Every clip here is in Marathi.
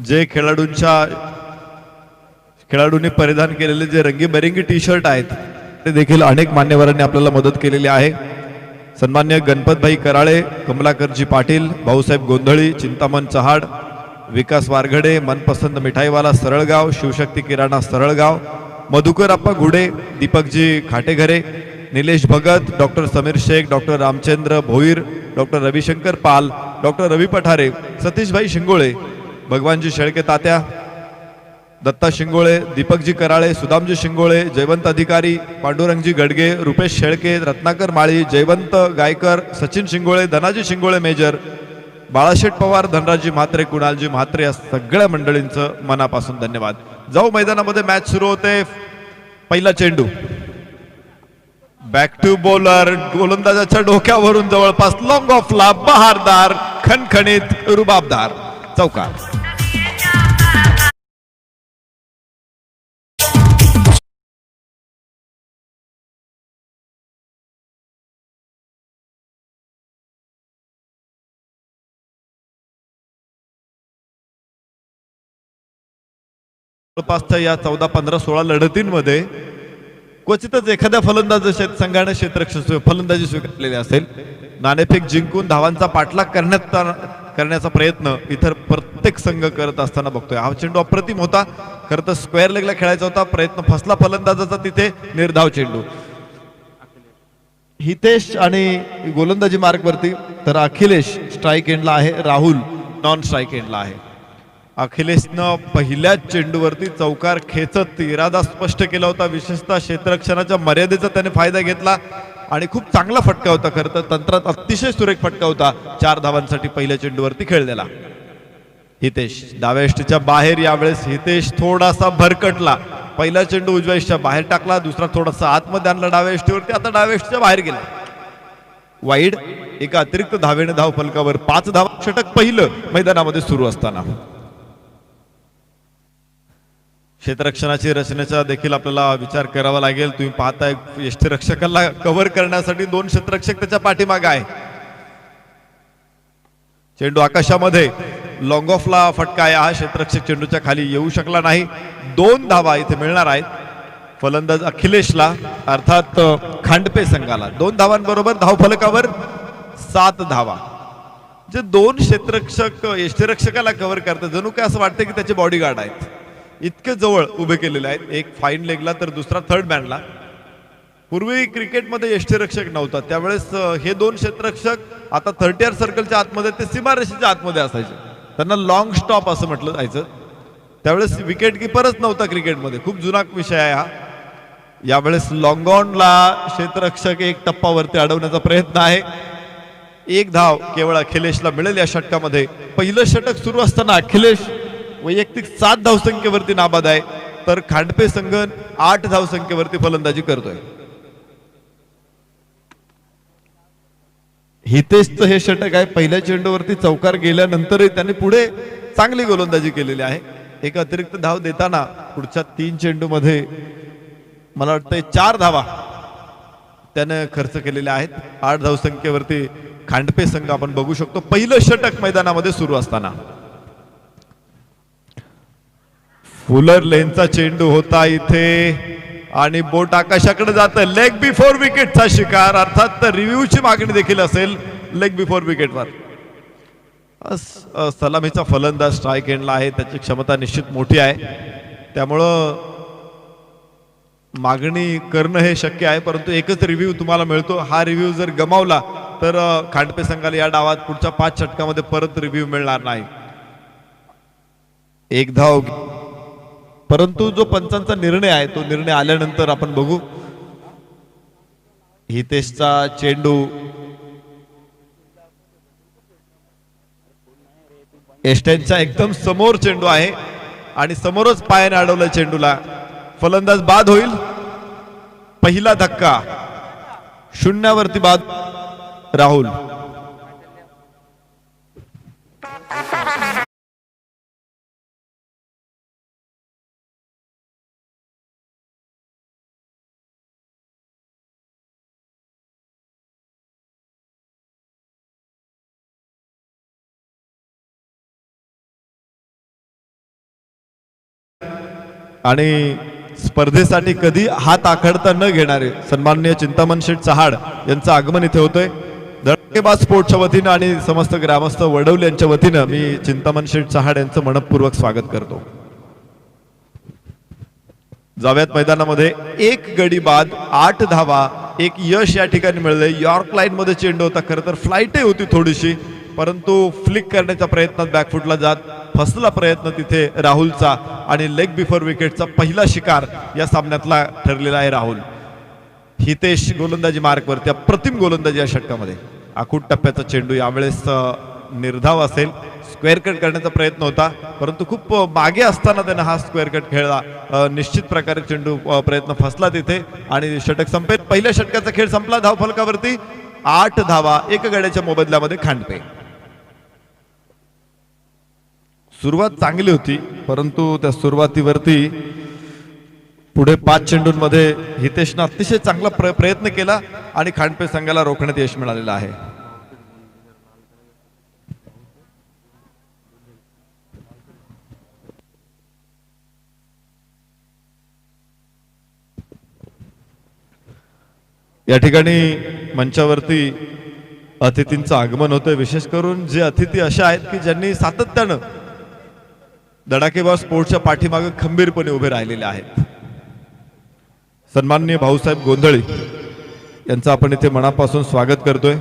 जे खेळाडूंनी परिधान केलेले जे रंगीबेरंगी टी शर्ट आहेत ते देखील अनेक मान्यवरांनी आपल्याला मदत केलेली आहे. सन्मान्य गणपतभाई कराळे, कमलाकरजी पाटील, भाऊसाहेब गोंधळी, Chintaman चहाड, Vikas Warghade, Manpasand Mithaiwala Saralgaon, Shivshakti Kirana Saralgaon, Madhukarappa Ghude, Deepakji Khateghare, Nilesh Bhagat, doctor Sameer Shaikh, doctor Ramchandra Bhoir, doctor Ravishankar Pal, doctor Ravi Pathare, Satishbhai Shingole, Bhagwanji Shelke Tatya, Datta Shingole, Deepakji Karale, Sudamji Shingole, Jaywant Adhikari, Pandurangji Gadge, Rupesh Shelke, Ratnakar Mali, Jaywant Gaikar, Sachin Shingole, Dhanaji Shingole major, Balasheth Pawar, Dhanraji Mhatre, Kunalji Mhatre या सगळ्या मंडळींचं मनापासून धन्यवाद. जाऊ मैदानामध्ये मॅच सुरू होते. पहिला चेंडू बॅक टू बॉलर, गोलंदाजाच्या डोक्यावरून जवळपास लॉंग ऑफला बहारदार, खणखणीत, रुबाबदार चौकार. जवळपासच्या या 14, 15, 16 लढतींमध्ये क्वचितच एखाद्या फलंदाज संघाने फलंदाजी स्वीकारलेली असेल. नाणेफेक जिंकून धावांचा पाठलाग करण्याचा प्रयत्न इतर प्रत्येक संघ करत असताना बघतोय. हा चेंडू अप्रतिम होता. खरं तर स्क्वेअर लेगला खेळायचा होता, प्रयत्न फसला फलंदाजाचा तिथे. निर्धाव चेंडू. हितेश आणि गोलंदाजी मार्गवरती, तर अखिलेश स्ट्राईक एंडला आहे, राहुल नॉन स्ट्राईक एंडला आहे. अखिलेशनं पहिल्याच चेंडूवरती चौकार खेचत इरादा स्पष्ट केला होता. विशेषतः क्षेत्ररक्षणाच्या मर्यादेचा त्याने फायदा घेतला आणि खूप चांगला फटका होता. खरं तर तंत्रात अतिशय सुरेख फटका होता. 4 धावांसाठी पहिल्या चेंडूवरती खेळलेला हितेश. डाव्या यष्टीच्या बाहेर यावेळेस हितेश थोडासा भरकटला. पहिला चेंडू उजव्या यष्टीच्या बाहेर टाकला, दुसरा थोडासा आतमध्ये आणला डाव्या यष्टीवरती. आता डाव्या यष्टीच्या बाहेर गेला. वाईड. एका अतिरिक्त धावेने धाव फलकावर 5 धावा. षटक पहिलं मैदानामध्ये सुरू असताना क्षेत्ररक्षणाची रचनेचा देखील आपल्याला विचार करावा लागेल. तुम्ही पाहताय यष्टीरक्षकाला कव्हर करण्यासाठी 2 क्षेत्ररक्षक त्याच्या पाठीमागे आहे. चेंडू आकाशामध्ये लॉंग ऑफला फटका आहे. हा क्षेत्ररक्षक चेंडूच्या खाली येऊ शकला नाही. 2 धावा इथे मिळणार आहेत फलंदाज अखिलेशला, अर्थात खांडपे संघाला. 2 धावांबरोबर धावफलकावर 7 धावा. जे 2 क्षेत्ररक्षक यष्टीरक्षकाला कव्हर करतात, जणू काय असं वाटतं की त्याचे बॉडीगार्ड आहेत. इतके जवळ उभे केलेले आहेत. एक फाईन लेगला तर दुसरा थर्ड मॅनला. पूर्वी क्रिकेटमध्ये यष्टीरक्षक नव्हता, त्यावेळेस हे 2 क्षेत्ररक्षक आता 30 सर्कलच्या आतमध्ये, ते सीमारेषेच्या आतमध्ये असायचे. त्यांना लॉंग स्टॉप असं म्हटलं जायचं. त्यावेळेस विकेट किपरच नव्हता क्रिकेटमध्ये. खूप जुना विषय आहे हा. यावेळेस लॉंग ऑनला क्षेत्ररक्षक एक टप्पावरती अडवण्याचा प्रयत्न आहे. 1 धाव केवळ अखिलेशला मिळेल या षटकामध्ये. पहिलं षटक सुरू असताना अखिलेश वैयक्तिक 7 धावसंख्येवरती नाबाद आहे, तर खांडपे संघ 8 धावसंख्येवरती फलंदाजी करतोय. हितेशचं हे षटक आहे. पहिल्या चेंडूवरती चौकार गेल्यानंतरही त्याने पुढे चांगली गोलंदाजी केलेली आहे. एक अतिरिक्त धाव देताना पुढच्या 3 चेंडूमध्ये मला वाटतं 4 धावा त्याने खर्च केलेल्या आहेत. 8 धावसंख्येवरती खांडपे संघ आपण बघू शकतो. पहिलं षटक मैदानामध्ये सुरू असताना फुलर लेनचा चेंडू होता इथे आणि बोट आकाशाकडे जातं. लेग बिफोर विकेटचा शिकार, अर्थात रिव्ह्यूची मागणी देखील असेल लेग बिफोर विकेटवर. सलामीचा फलंदाज स्ट्राईक एंडला आहे. त्याची क्षमता निश्चित मोठी आहे, त्यामुळं मागणी करणं हे शक्य आहे. परंतु एकच रिव्ह्यू तुम्हाला मिळतो. हा रिव्ह्यू जर गमावला तर खांडपे संघाला या डावात पुढच्या 5 षटकामध्ये परत रिव्ह्यू मिळणार नाही. 1 धाव, परंतु जो पंचांचा निर्णय आहे तो निर्णय आल्यानंतर आपण बघू. हितेशचा चेंडू एस्टेनच्या एकदम समोर चेंडू आहे आणि समोरच पायाने अडवलं चेंडूला. फलंदाज बाद होईल. पहिला धक्का 0वरती बाद. राहुल. आणि स्पर्धेसाठी कधी हात आखडता न घेणारे सन्माननीय चिंतामण शेठ चहाड यांचं आगमन इथे होतंय. धडकेबाज स्पोर्ट्सच्या वतीनं आणि समस्त ग्रामस्थ वडवली यांच्या वतीनं मी चिंतामण शेठ चहाड यांचं मनपूर्वक स्वागत करतो. जाव्यात मैदानामध्ये एक गडी बाद 8 धावा एक यश या ठिकाणी मिळले. यॉर्क लाईन मध्ये चेंडू होता, खरं तर फ्लाईटही होती थोडीशी, परंतु फ्लिक करण्याच्या प्रयत्नात बॅकफुटला जात फसला प्रयत्न तिथे राहुलचा आणि लेग बिफोर विकेटचा पहिला शिकार या सामन्यातला ठरलेला आहे राहुल. हितेश गोलंदाजी मार्कवरती अप्रतिम गोलंदाजी या षटकामध्ये. आखूट टप्प्याचा चेंडू यावेळेस निर्धाव असेल, स्क्वेअर कट करण्याचा प्रयत्न होता, परंतु खूप मागे असताना त्यानं हा स्क्वेअर कट खेळला. निश्चित प्रकारे चेंडू प्रयत्न फसला तिथे आणि षटक संपेल. पहिल्या षटकाचा खेळ संपला. धावफलकावरती 8 धावा एक गड्याच्या मोबदल्यामध्ये खांडपे. सुरुवात चांगली होती, परंतु त्या सुरुवातीवरती पुढे 5 चेंडूंमध्ये हितेशनं अतिशय चांगला प्रयत्न केला आणि खांडपे संघाला रोखण्यात यश मिळालेलं आहे. या ठिकाणी मंचावरती अतिथींचं आगमन होतं. विशेष करून जे अतिथी अशा आहेत की ज्यांनी सातत्यानं धडाकेबाज स्पोर्ट्सच्या पाठीमागे खंबीरपणे उभे राहिलेले आहेत. सन्माननीय भाऊसाहेब गोंधळी यांचं आपण इथे मनापासून स्वागत करतोय.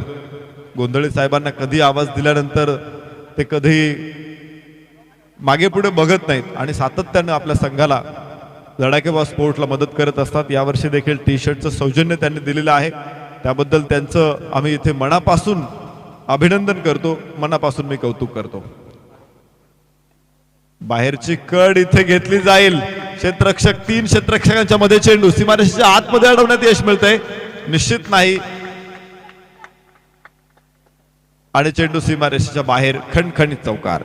गोंधळी साहेबांना कधी आवाज दिल्यानंतर ते कधी मागे पुढे बघत नाहीत आणि सातत्यानं आपल्या संघाला धडाकेबाज स्पोर्ट्सला मदत करत असतात. यावर्षी देखील टी शर्टचं सौजन्य त्यांनी दिलेलं आहे, त्याबद्दल त्यांचं आम्ही इथे मनापासून अभिनंदन करतो, मनापासून मी कौतुक करतो. बाहेरची कड इथे घेतली जाईल. क्षेत्ररक्षक 3 क्षेत्ररक्षकांच्या मध्ये चेंडू सीमारेषेच्या आतमध्ये अडवण्यात यश मिळतंय, निश्चित नाही, आणि चेंडू सीमारेषेच्या बाहेर खणखणीत चौकार.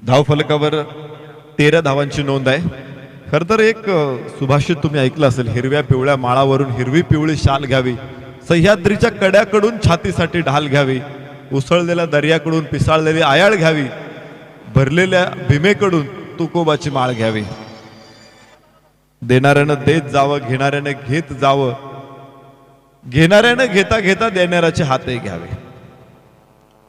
धावफलकावर 13 धावांची नोंद आहे. खर तर एक सुभाषित तुम्ही ऐकलं असेल, हिरव्या पिवळ्या माळावरून हिरवी पिवळी शाल घ्यावी, सह्याद्रीच्या कड्याकडून छातीसाठी ढाल घ्यावी, उसळलेल्या दर्याकडून पिसाळलेली आयाळ घ्यावी, भरलेल्या भीमेकडून तुकोबाची माळ घ्यावी. देणाऱ्यानं देत जावं, घेणाऱ्याने घेत जावं, घेणाऱ्याने घेता घेता देणाऱ्याचे हातही घ्यावे.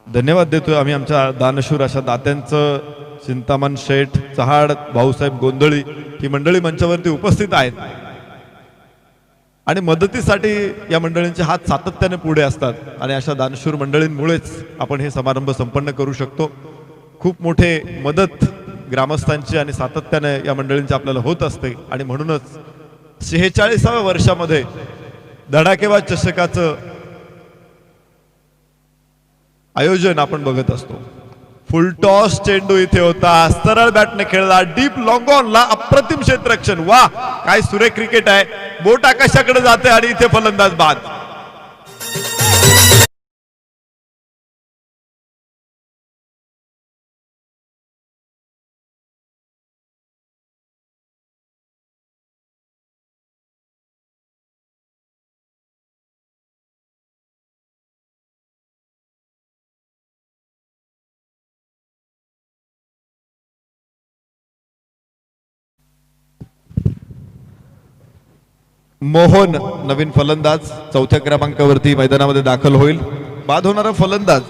धन्यवाद देतोय आम्ही आमच्या दानशूर अशा दात्यांचं. चिंतामण शेठ चहाड, भाऊसाहेब गोंधळी ही मंडळी मंचावरती उपस्थित आहेत आणि मदतीसाठी या मंडळींचे हात सातत्याने पुढे असतात आणि अशा दानशूर मंडळींमुळेच आपण हे समारंभ संपन्न करू शकतो. खूप मोठे मदत ग्रामस्थांची आणि सातत्याने या मंडळींची आपल्याला होत असते आणि म्हणूनच 46व्या वर्षामध्ये धडाकेबाज चषकाचं आयोजन आपण बघत असतो. फुलटॉस चेंडू इथे होता, सरळ बॅटने खेळला, डीप लॉंग ऑनला अप्रतिम क्षेत्ररक्षण. वा, काय सुरेख क्रिकेट आहे. बोट आकाशाकडे जाते आणि इथे फलंदाज बाद. मोहन नवीन फलंदाज 4थ्या क्रमांकावरती मैदानामध्ये दाखल होईल. बाद होणारा फलंदाज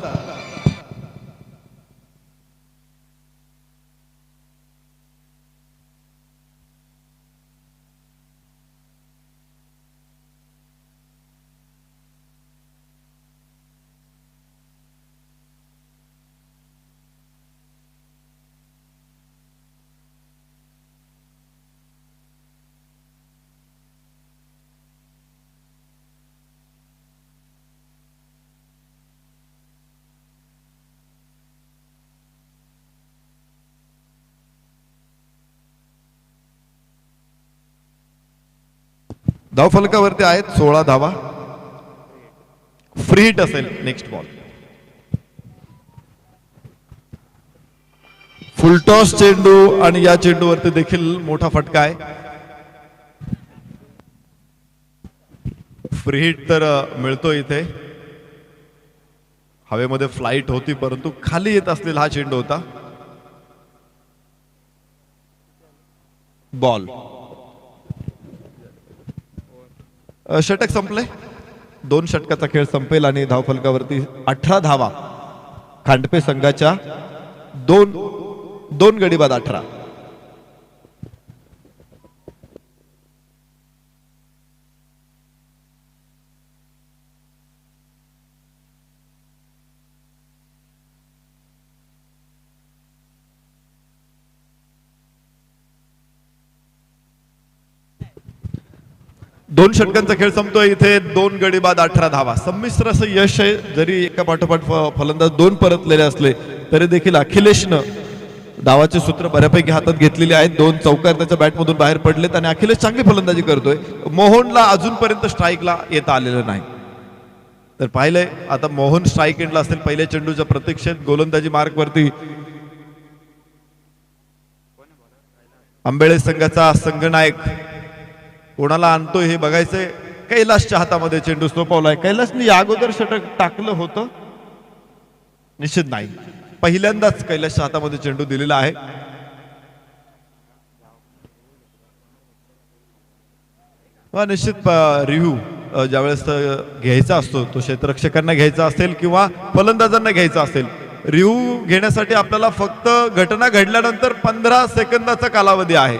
धावफलकावरती आहेत 16 धावा. फ्री हिट असेल नेक्स्ट बॉल. फुलटॉस चेंडू आणि या चेंडूवरती देखील मोठा फटका आहे. फ्री हिट तर मिळतो इथे. हवेमध्ये फ्लाइट होती परंतु खाली येत असलेला हा चेंडू होता. बॉल. षटक संपले. 2 षटकाचा खेळ संपेल आणि धावफलकावरती 18 धावा खांडपे संघाच्या. दोन गडी बाद 18. दोन षटकांचा खेळ संपतोय. इथे 2 गडी बाद 18 धावा. संमिश्र असं यश आहे. जरी एका पाठोपाठ फलंदाज 2 परतलेले असले तरी देखील अखिलेशनं धावाचे सूत्र बऱ्यापैकी हातात घेतलेले आहेत. 2 चौकार त्याच्या बॅटमधून बाहेर पडलेत आणि अखिलेश चांगली फलंदाजी करतोय. मोहनला अजूनपर्यंत स्ट्राईकला येता आलेलं नाही. तर पाहिलंय आता मोहन स्ट्राईक एंडला असेल. पहिल्या चेंडूच्या प्रतीक्षेत गोलंदाजी मार्कवरती आंबेळे संघाचा संघनायक कोणाला आणतोय हे बघायचंय. कैलासच्या हातामध्ये चेंडू सोपवलाय. कैलासने या अगोदर षटक टाकलं होतं निश्चित नाही. पहिल्यांदाच कैलासच्या हातामध्ये चेंडू दिलेला आहे. निश्चित रिव्ह्यू ज्यावेळेस घ्यायचा असतो तो क्षेत्ररक्षकांना घ्यायचा असेल किंवा फलंदाजांना घ्यायचा असेल. रिव्ह्यू घेण्यासाठी आपल्याला फक्त घटना घडल्यानंतर 15 सेकंदाचा कालावधी आहे.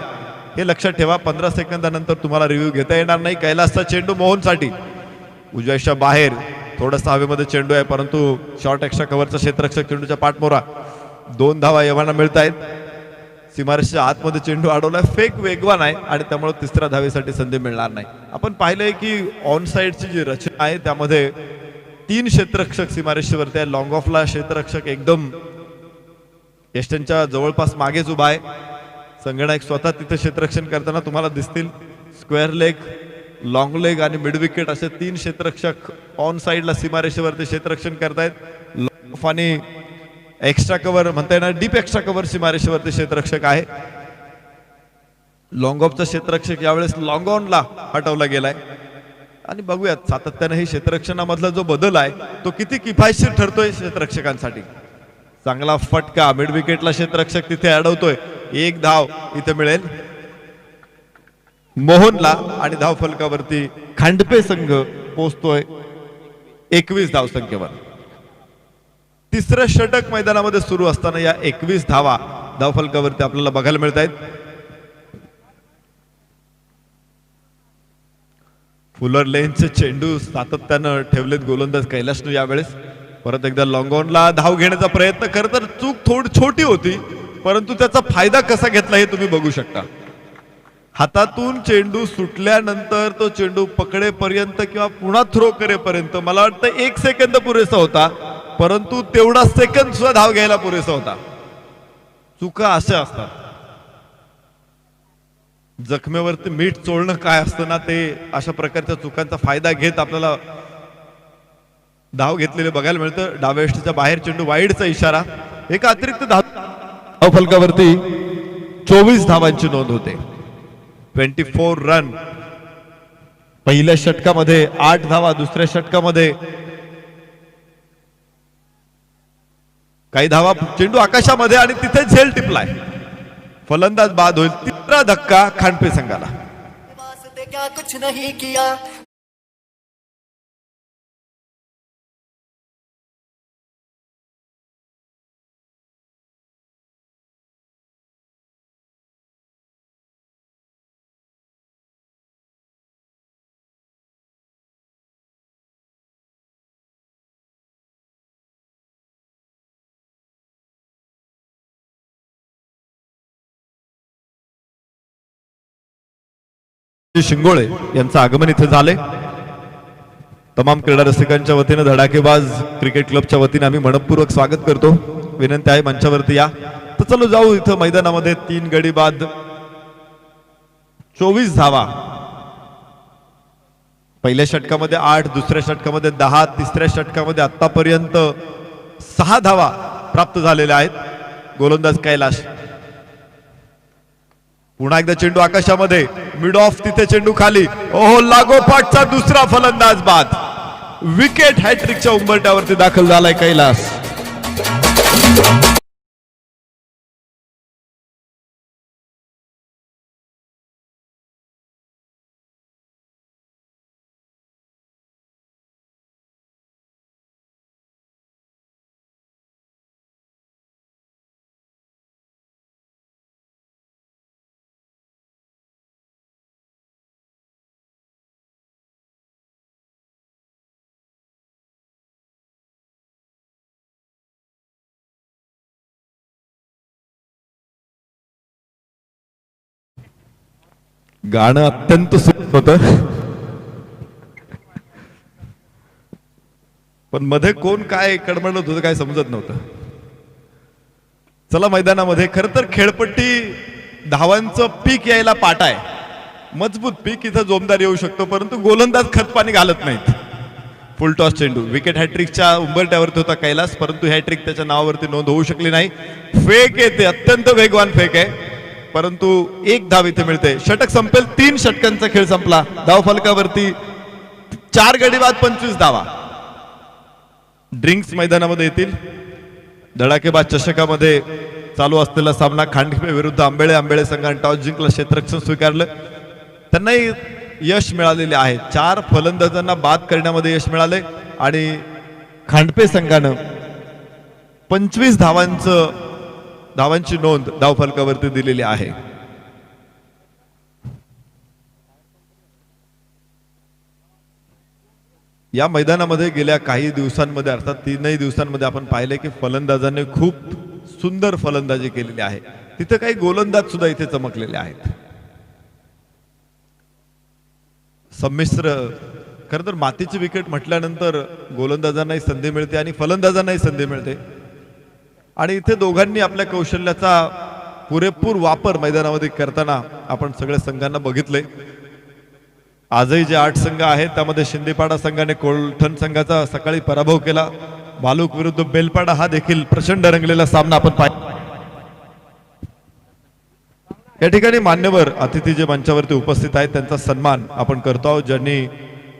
हे लक्षात ठेवा. 15 सेकंदानंतर तुम्हाला रिव्ह्यू घेता येणार नाही. कैलासचा चेंडू मोहनसाठी उजव्याच्या बाहेर. थोडासा हवेमध्ये चेंडू आहे परंतु शॉर्ट एक्स्ट्रा कव्हरचा क्षेत्ररक्षक चेंडूच्या पाठमोरा. 2 धावा यवाना मिळत आहेत. सीमारेषेच्या आतमध्ये चेंडू अडवलाय. फेक वेगवान आहे आणि त्यामुळे 3ऱ्या धावेसाठी संधी मिळणार नाही. आपण पाहिलंय की ऑन साइडची जी रचना आहे त्यामध्ये 3 क्षेत्ररक्षक सीमारेषेवरती आहे. लॉंग ऑफला क्षेत्ररक्षक एकदम यष्टनच्या जवळपास मागेच उभा आहे. संघनायक स्वतः तिथे क्षेत्ररक्षण करताना तुम्हाला दिसतील. स्क्वेअर लेग, लॉंग लेग आणि मिड विकेट असे 3 क्षेत्ररक्षक ऑन साइडला सीमारेषेवरती क्षेत्ररक्षण करतायत. लॉंग ऑफ आणि एक्स्ट्रा कव्हर म्हणता येणार डीप एक्स्ट्रा कव्हर सीमारेषेवरती क्षेत्ररक्षक आहे. लॉंग ऑफचा क्षेत्ररक्षक यावेळेस लॉंग ऑनला हटवला गेलाय आणि बघूयात सातत्याने हे क्षेत्ररक्षणामधला जो बदल आहे तो किती किफायतशीर ठरतोय क्षेत्ररक्षकांसाठी. चांगला फटका मिड विकेटला क्षेत्ररक्षक तिथे अडवतोय. 1 धाव इथे मिळेल मोहनला आणि धावफलकावरती खांडपे संघ पोहोचतोय 21 धावसंख्येवर. 3रं षटक मैदानामध्ये सुरू असताना या 21 धावा धावफलकावरती आपल्याला बघायला मिळत आहेत. फुलर लेनचे चेंडू सातत्यानं ठेवलेत गोलंदाज कैलासने. यावेळेस परत एकदा लॉंग ऑनला धाव घेण्याचा प्रयत्न. खरं तर चूक थोडी छोटी होती परंतु त्याचा फायदा कसा घेतला हे तुम्ही बघू शकता. हातातून चेंडू सुटल्यानंतर तो चेंडू पकडेपर्यंत किंवा पुन्हा थ्रो करेपर्यंत मला वाटतं 1 सेकंद पुरेसा होता परंतु तेवढा सेकंद सुद्धा धाव घ्यायला पुरेसा होता. चुका अशा असतात. जखमेवरती मीठ चोळणं काय असतं ना ते अशा प्रकारच्या चुकांचा फायदा घेत आपल्याला धाव घेतलेले बघायला मिळतं. डाव्या यष्टीच्या बाहेर चेंडू. वाईडचा इशारा. एक अतिरिक्त धावफलकावरती 24 धावांची नोंद होते. 24 रन. पहिल्या षटकामध्ये 8 धावा. दुसऱ्या षटकामध्ये काही धावा. चेंडू आकाशामध्ये आणि तिथे झेल टिपलाय. फलंदाज बाद होईल. 3रा धक्का खांडपे संघाला. कुछ नहीं किया. शिंगोळे यांचं आगमन इथे झाले. तमाम क्रीडा रसिकांच्या वतीने धडाकेबाज क्रिकेट क्लबच्या वतीने आम्ही मनपूर्वक स्वागत करतो. विनंती आहे मंचावरती या. तर चलो जाऊ. इथं मैदानामध्ये 3 गडी बाद 24 धावा पहिल्या षटकामध्ये 8, दुसऱ्या षटकामध्ये 10, तिसऱ्या षटकामध्ये आतापर्यंत 6 धावा प्राप्त झालेल्या आहेत गोलंदाज कैलाश. पुन्हा एकदा चेंडू आकाशामध्ये, मिड ऑफ, तिथे चेंडू खाली. ओहो, लागोपाठचा दुसरा फलंदाज बाद. विकेट हॅट्रिकच्या उंबरठ्यावरती दाखल झालाय कैलास. गाणं अत्यंत सुंदर होतं, पण मध्ये कोण काय कडमडत होतं काय समजत नव्हतं. चला मैदानामध्ये खरं तर खेळपट्टी धावांचं पीक यायला पाट आहे, मजबूत पीक, इथं जोमदार येऊ शकतो, परंतु गोलंदाज खतपाणी घालत नाहीत. फुल टॉस चेंडू विकेट हॅट्रिकच्या उंबरठ्यावरती होता कैलास, परंतु हॅट्रिक त्याच्या नावावरती नोंद होऊ शकली नाही. फेक येते, अत्यंत वेगवान फेक आहे, परंतु एक धाव इथे मिळते. षटक संपेल, 3 षटकांचा खेळ संपला. धाव फलकावरती 4 गडी बाद 25 धावा. ड्रिंक्स मैदानामध्ये येतील. धडाकेबाज चषकामध्ये चालू असलेला सामना खांडपे विरुद्ध आंबेळे. आंबेळे संघाने टॉस जिंकला, क्षेत्ररक्षण स्वीकारलं, त्यांनाही यश मिळालेले आहे. 4 फलंदाजांना बाद करण्यामध्ये यश मिळाले आणि खांडपे संघानं 25 धावांची नोंद धाव फलकावरती दिलेली आहे. या मैदानामध्ये गेल्या काही दिवसांमध्ये, अर्थात 3 दिवसांमध्ये आपण पाहिले की फलंदाजांनी खूप सुंदर फलंदाजी केलेली आहे. तिथे काही गोलंदाज सुद्धा इथे चमकलेले आहेत. संमिश्र, खरं तर मातीची विकेट म्हटल्यानंतर गोलंदाजांनाही संधी मिळते आणि फलंदाजांनाही संधी मिळते, आणि इथे दोघांनी आपल्या कौशल्याचा पुरेपूर वापर मैदानामध्ये करताना आपण सगळ्या संघांना बघितले. आजही जे 8 संघ आहेत त्यामध्ये शिंदेपाडा संघाने कोलठण संघाचा सकाळी पराभव केला. भालूक विरुद्ध बेलपाडा हा देखील प्रचंड रंगलेला सामना आपण पाहिला. या ठिकाणी मान्यवर अतिथी जे मंचावरती उपस्थित आहेत त्यांचा सन्मान आपण करतो आहोत, ज्यांनी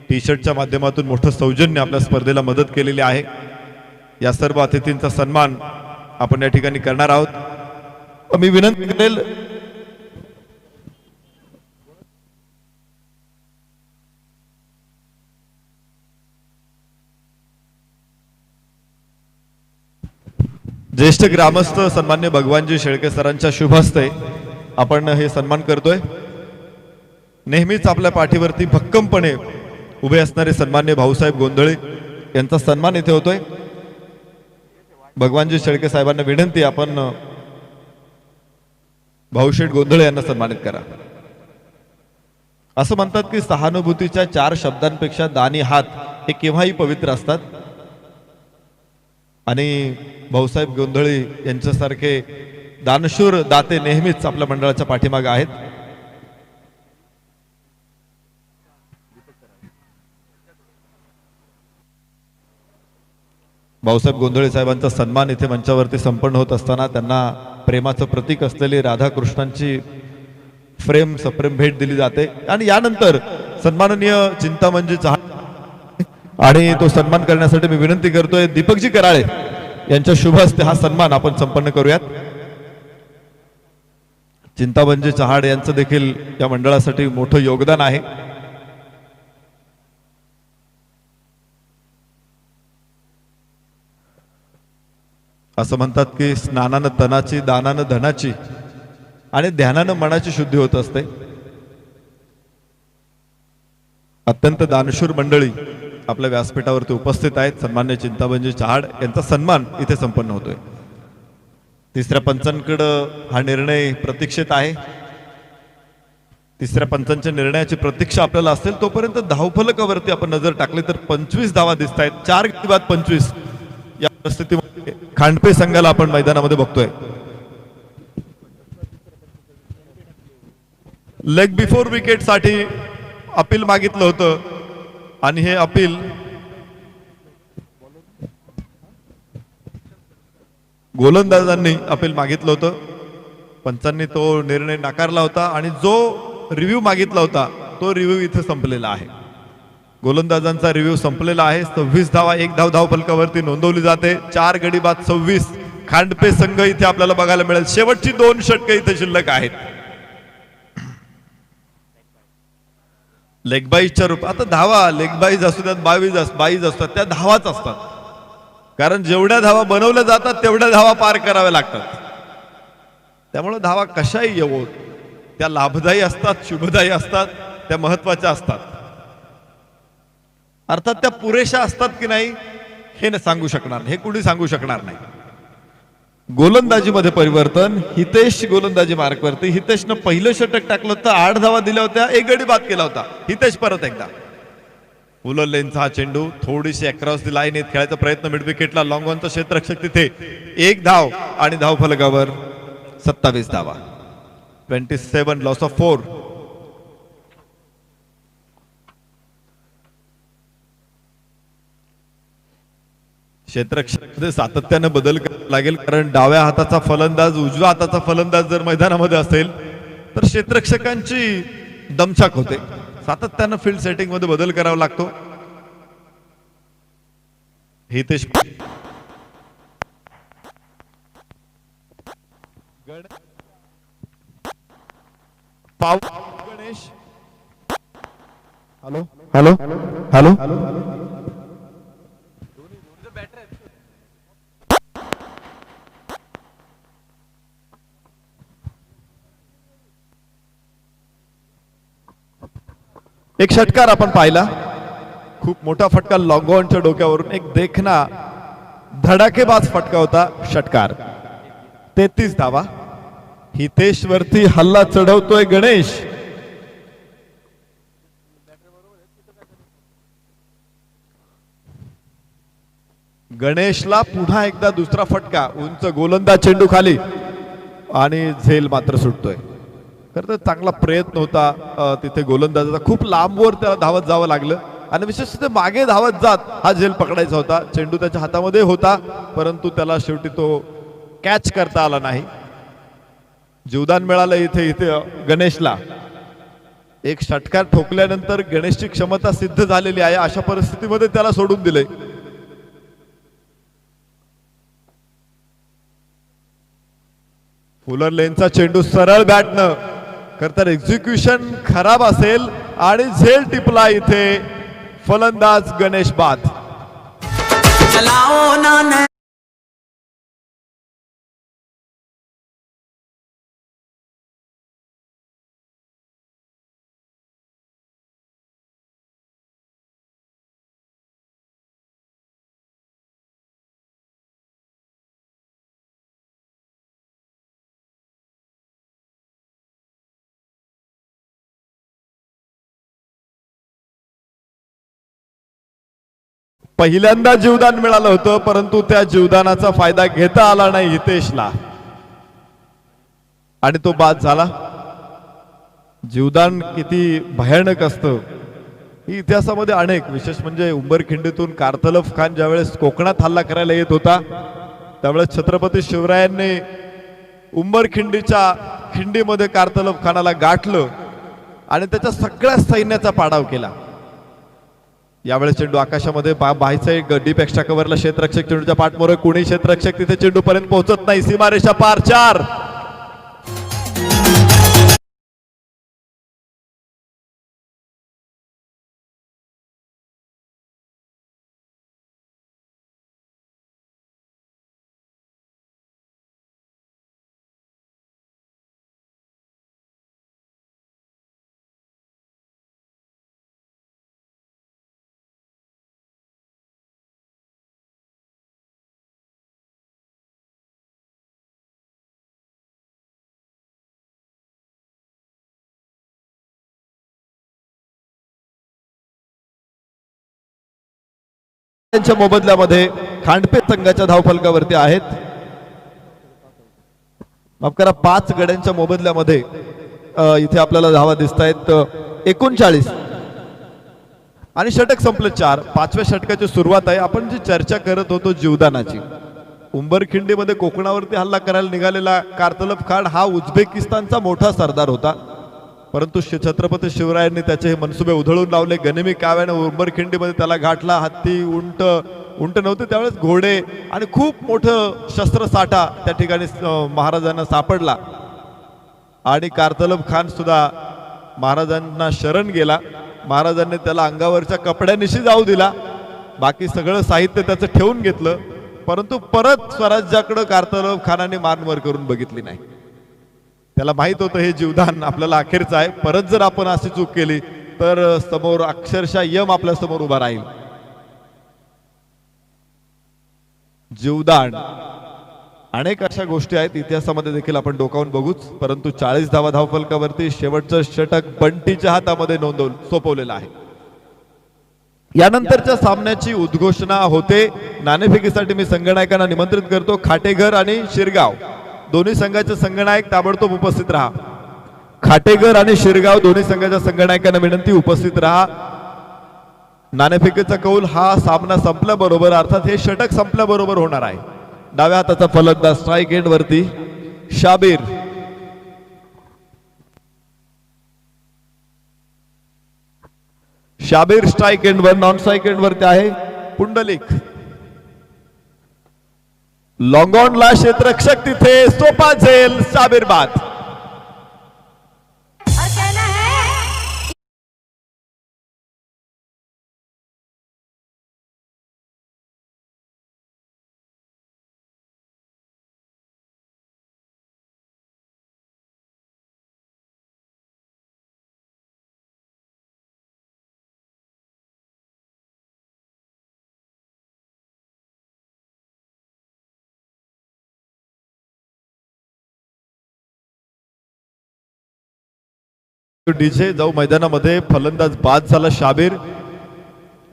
टी शर्टच्या माध्यमातून मोठं सौजन्य आपल्या स्पर्धेला मदत केलेली आहे. या सर्व अतिथींचा सन्मान आपण या ठिकाणी करणार आहोत. मी विनंती करेल ज्येष्ठ ग्रामस्थ सन्मान्य भगवानजी शेळके सरांच्या शुभ हस्ते आपण हे सन्मान करतोय. नेहमीच आपल्या पाठीवरती भक्कमपणे उभे असणारे सन्मान्य भाऊसाहेब गोंधळे यांचा सन्मान इथे होतोय. भगवानजी शेळके साहेबांना विनंती, आपण भाऊशेठ गोंधळे यांना सन्मानित करा. असं म्हणतात की सहानुभूतीच्या 4 शब्दांपेक्षा दानी हात हे केव्हाही पवित्र असतात, आणि भाऊसाहेब गोंधळे यांच्यासारखे दानशूर दाते नेहमीच आपल्या मंडळाच्या पाठीमागे आहेत. भाऊसाहेब गोंधळे साहेबांचा सन्मान इथे मंचावरती संपन्न होत असताना त्यांना प्रेमाचं प्रतीक असलेली राधाकृष्णांची फ्रेम सप्रेम भेट दिली जाते. आणि यानंतर सन्माननीय चिंतामणजी चव्हाण आणि तो सन्मान करण्यासाठी मी विनंती करतोय दीपकजी कराळे यांच्या शुभ हस्ते हा सन्मान आपण संपन्न करूयात. चिंतामणजी चव्हाण यांचं देखील या मंडळासाठी मोठं योगदान आहे. असं म्हणतात की स्नानानं तनाची, दानानं धनाची आणि ध्यानानं मनाची शुद्धी होत असते. अत्यंत दानशूर मंडळी आपल्या व्यासपीठावरती उपस्थित आहेत. सन्मान्य चिंतामणजी चव्हाण यांचा सन्मान इथे संपन्न होतोय. तिसऱ्या पंचांकडे हा निर्णय प्रतीक्षित आहे. तिसऱ्या पंचांच्या निर्णयाची प्रतीक्षा आपल्याला असेल तोपर्यंत धावफलकावरती आपण नजर टाकली तर 25 धावा दिसत आहेत. 4 गडी बाद 25 या परिस्थितीमध्ये खांडपे संघाला आपण मैदानामध्ये बघतोय. लेग बिफोर विकेट साठी अपील मागितलं होतं, आणि हे अपील गोलंदाजांनी अपील मागितलं होतं. पंचांनी तो निर्णय नाकारला होता आणि जो रिव्ह्यू मागितला होता तो रिव्ह्यू इथे संपलेला आहे. गोलंदाजांचा रिव्ह्यू संपलेला आहे. 26 धावा, 1 धाव धावफलकावरती नोंदवली जाते. 4 गडी बाद 26. खांडपे संघ इथे आपल्याला बघायला मिळेल. शेवटची 2 षटकं इथे शिल्लक आहेत. लेगबाईजच्या रूप आता धावा लेगबाईज असू द्यात 22 असतात त्या धावाच असतात. कारण जेवढ्या धावा बनवल्या जातात तेवढ्या धावा पार कराव्या लागतात. त्यामुळे धावा कशाही येवो त्या लाभदायी असतात, शुभदायी असतात, त्या महत्वाच्या असतात. अर्थात त्या पुरेशा असतात की नाही हे सांगू शकणार नाही, हे कुणी सांगू शकणार नाही. गोलंदाजीमध्ये परिवर्तन. हितेश गोलंदाजी मार्कवरती. हितेशनं पहिलं षटक टाकलं होतं, 8 धावा दिल्या होत्या, 1 गडी बाद केला होता. हितेश परत एकदा. फुलर लेनचा हा चेंडू थोडीशी अक्रॉस दी लाईन येत खेळायचा प्रयत्न. मिड विकेटला लॉंग ऑनचा क्षेत्ररक्षक तिथे 1 धाव आणि धावफलकावर 27 धावा. 27 लॉस ऑफ 4. क्षेत्ररक्षकामध्ये सातत्यानं बदल करावा लागेल कारण डाव्या हाताचा फलंदाज उजव्या हाताचा फलंदाज जर मैदानामध्ये असेल तर क्षेत्ररक्षकांची दमछाक होते. सातत्यानं फील्ड सेटिंग मध्ये बदल करावा लागतो. Hitesh Ganesh hello hello hello एक षटकार आपण पाहिला. खूप मोठा फटका लॉंगॉनच्या डोक्यावरून. एक देखना धडाकेबाज फटका होता. षटकार. 33 धावा. हितेश वरती हल्ला चढवतोय गणेश. गणेशला पुन्हा एकदा दुसरा फटका. उंच गोलंदाज चेंडू खाली आणि झेल मात्र सुटतोय. खरं तर चांगला प्रयत्न होता तिथे गोलंदाजाचा. खूप लांबवर त्याला धावत जावं लागलं आणि विशेषतः मागे धावत जात हा झेल पकडायचा होता. चेंडू त्याच्या हातामध्ये होता परंतु त्याला शेवटी तो कॅच करता आला नाही. जीवदान मिळालं इथे गणेशला. एक षटकार ठोकल्यानंतर गणेशची क्षमता सिद्ध झालेली आहे. अशा परिस्थितीमध्ये त्याला सोडून दिले. फुलर लेनचा चेंडू सरळ बॅटनं. खरं तर एक्झिक्युशन खराब असेल आणि झेल टिपला इथे. फलंदाज गणेश बाद. पहिल्यांदा जीवदान मिळालं होतं परंतु त्या जीवदानाचा फायदा घेता आला नाही हितेशला आणि तो बाद झाला. जीवदान किती भयानक असतं ही इतिहासामध्ये अनेक. विशेष म्हणजे उंबरखिंडीतून कारतलफ खान ज्यावेळेस कोकणात हल्ला करायला येत होता त्यावेळेस छत्रपती शिवरायांनी उंबरखिंडीच्या खिंडीमध्ये कारतलफ खानाला गाठलं आणि त्याच्या सगळ्या सैन्याचा पाडाव केला. यावेळेस चेंडू आकाशामध्ये बाहेरचा एक डीप एक्स्ट्रा कव्हरला क्षेत्ररक्षक चेंडूच्या पाठमोरे. कोणी क्षेत्ररक्षक तिथे चेंडू पर्यंत पोहोचत नाही. सीमारेषा पार. 4. त्यांच्या मोबदल्यामध्ये खांडपे संघाच्या धावफलकावरती आहेत. माफ करा 5 गड्यांच्या मोबदल्यामध्ये इथे आपल्याला धावा दिसत आहेत 39 आणि षटक संपले 4. 5व्या षटकाची सुरुवात आहे. आपण जी चर्चा करत होतो जीवदानाची, उंबरखिंडीमध्ये कोकणावरती हल्ला करायला निघालेला कारतलब खान हा उझबेकिस्तानचा मोठा सरदार होता, परंतु छत्रपती शिवरायांनी त्याचे हे मनसुबे उधळून लावले. गनिमी काव्याने उंबरखिंडीमध्ये त्याला गाठला. हत्ती, उंट नव्हते त्यावेळेस, घोडे आणि खूप मोठं शस्त्रसाठा त्या ठिकाणी महाराजांना सापडला. आणि कारतलब खान सुद्धा महाराजांना शरण गेला. महाराजांनी त्याला अंगावरच्या कपड्यानिशी जाऊ दिला. बाकी सगळं साहित्य त्याचं ठेवून घेतलं, परंतु परत स्वराज्याकडे कारतलब खानाने मानवर करून बघितली नाही. त्याला माहित होतं हे जीवदान आपल्याला अखेरचं आहे. परत जर आपण अशी चूक केली तर समोर अक्षरशः यम आपल्या समोर उभा राहील. जीवदान अनेक अशा गोष्टी आहेत इतिहासामध्ये देखील आपण डोकावून बघूच, परंतु 40 धावा धावफलकावरती शेवटचं षटक बंटीच्या हातामध्ये सोपवलेलं आहे. यानंतरच्या सामन्याची उद्घोषणा होते. नाणेफेकीसाठी मी संघनायकांना निमंत्रित करतो. खाटेघर आणि शिरगाव दोन्ही संघाचे संघनायक ताबडतोब उपस्थित राहा. खाटेघर आणि शिरगाव दोन्ही संघाच्या संघनायकांना विनंती, उपस्थित राहा. नाणेफेकीचा कौल हा सामना संपल्याबरोबर, अर्थात हे षटक संपल्याबरोबर होणार आहे. डाव्या हाताचा फलंदाज स्ट्राईक एंड वरती शाबीर, स्ट्राईक एंड वर. नॉन स्ट्राईक एंड वरती आहे पुंडलिक. लॉंग ऑनला क्षेत्ररक्षक तिथे, सोपा झेल, शाबीर बाद. डीजे जाऊ मैदानामध्ये. फलंदाज बाद झाला शाबीर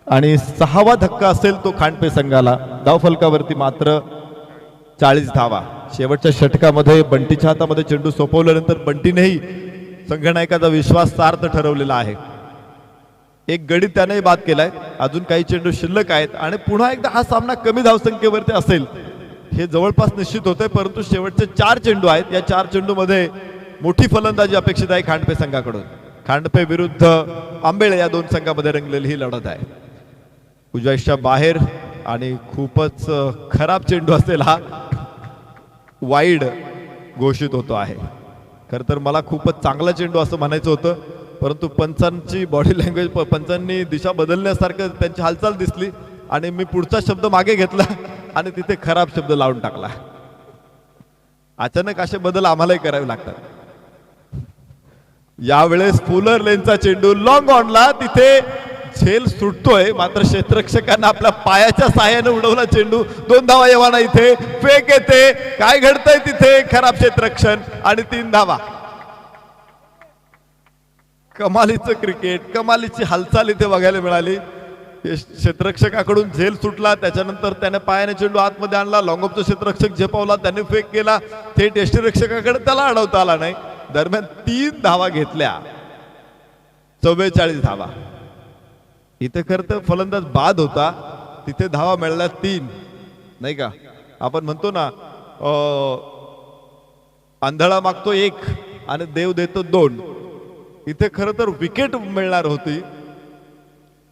आणि 6वा धक्का असेल तो खांडपे संघाला. धावफलकावरती मात्र 40 धावा. शेवटच्या षटकामध्ये बंटीच्या हातामध्ये चेंडू सोपवल्यानंतर बंटीनेही संघनायकाचा विश्वास सार्थ ठरवलेला आहे. एक गडी त्याने बाद केलाय. अजून काही चेंडू शिल्लक आहेत आणि पुन्हा एकदा हा सामना कमी धावसंख्येवरती असेल हे जवळपास निश्चित होते, परंतु शेवटचे 4 चेंडू आहेत. या 4 चेंडूमध्ये मोठी फलंदाजी अपेक्षित आहे खांडपे संघाकडून. खांडपे विरुद्ध आंबेळे या दोन संघामध्ये रंगलेली ही लढत आहे. उजव्याच्या बाहेर आणि खूपच खराब चेंडू असेल हा, वाईड घोषित होतो आहे. खर तर मला खूपच चांगला चेंडू असं म्हणायचं होतं, परंतु पंचांची बॉडी लँग्वेज, पंचांनी दिशा बदलण्यासारखं त्यांची हालचाल दिसली आणि मी पुढचा शब्द मागे घेतला आणि तिथे खराब शब्द लावून टाकला. अचानक असे बदल आम्हालाही करावे लागतात. यावेळेस फुलर लेनचा चेंडू लॉंग ऑनला, तिथे झेल सुटतोय, मात्र क्षेत्ररक्षकांना आपल्या पायाच्या साहाय्याने उडवला चेंडू. 2 धावा येवाना. इथे फेक येते, काय घडतंय तिथे, खराब क्षेत्ररक्षण आणि 3 धावा. कमालीचं क्रिकेट, कमालीची हालचाल इथे बघायला मिळाली. क्षेत्ररक्षकाकडून झेल सुटला, त्याच्यानंतर त्याने पायाने चेंडू आतमध्ये आणला. लॉंगॉफचा क्षेत्ररक्षक झेपावला, त्याने फेक केला, थेट यष्टीरक्षकाकडे त्याला अडवता आला नाही. दरम्यान 3 धावा घेतल्या, 44 धावा. इथे खरं तर फलंदाज बाद होता, तिथे धावा मिळाल्या 3, नाही का. आपण म्हणतो ना आंधळा मागतो 1 आणि देव देतो 2. इथे खरं तर विकेट मिळणार होती.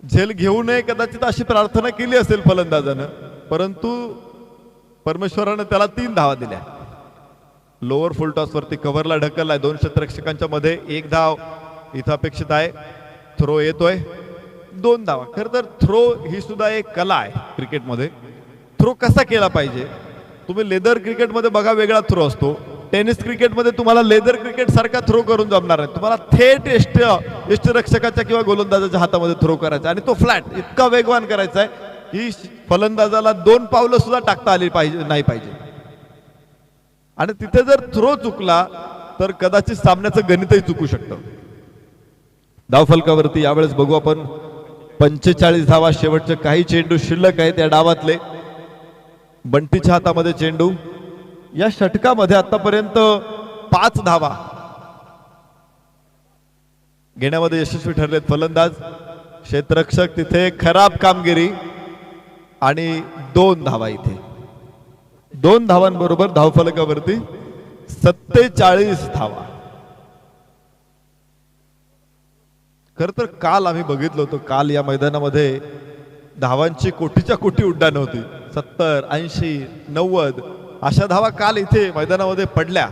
झेल घेऊ नये कदाचित अशी प्रार्थना केली असेल फलंदाजानं, परंतु परमेश्वरानं त्याला 3 धावा दिल्या. लोअर फुल टॉस वरती कव्हरला ढकललाय. 2 क्षेत्ररक्षकांच्या मध्ये 1 धाव इथं अपेक्षित आहे. थ्रो येतोय, 2 धावा. खरं तर थ्रो ही सुद्धा एक कला आहे क्रिकेटमध्ये. थ्रो कसा केला पाहिजे, तुम्ही लेदर क्रिकेटमध्ये बघा वेगळा थ्रो असतो. टेनिस क्रिकेटमध्ये तुम्हाला लेदर क्रिकेट सारखा थ्रो करून जमणार नाही. तुम्हाला थेट यष्टीरक्षकाच्या किंवा गोलंदाजाच्या हातामध्ये थ्रो करायचा आणि तो फ्लॅट इतका वेगवान करायचा आहे की फलंदाजाला 2 पावलं सुद्धा टाकता आली नाही पाहिजे. आणि तिथे जर थ्रो चुकला तर कदाचित सामन्याचं गणितही चुकू शकतं. धावफलकावरती यावेळेस बघू आपण 45 धावा. शेवटचे काही चेंडू शिल्लक आहेत या डावातले. बंटीच्या हातामध्ये चेंडू. या षटकामध्ये आतापर्यंत 5 धावा घेण्यामध्ये यशस्वी ठरलेत फलंदाज. क्षेत्ररक्षक तिथे खराब कामगिरी आणि 2 धावा इथे. 2 धावांबरोबर धावफलकावरती 47 धावा. खर तर काल आम्ही बघितलं होतं, काल या मैदानामध्ये धावांची कोटीच्या कोटी उड्डाण होती. 70, 80, 90 अशा धावा काल इथे मैदानामध्ये पडल्या.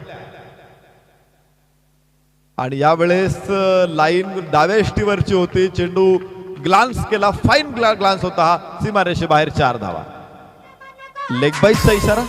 आणि यावेळेस लाईन डाव्या एष्टीवरची होती. चेंडू ग्लान्स केला, फाईन ग्लान्स होता हा, सीमारेषेबाहेर 4 धावा. लेग बाईसचा इशारा.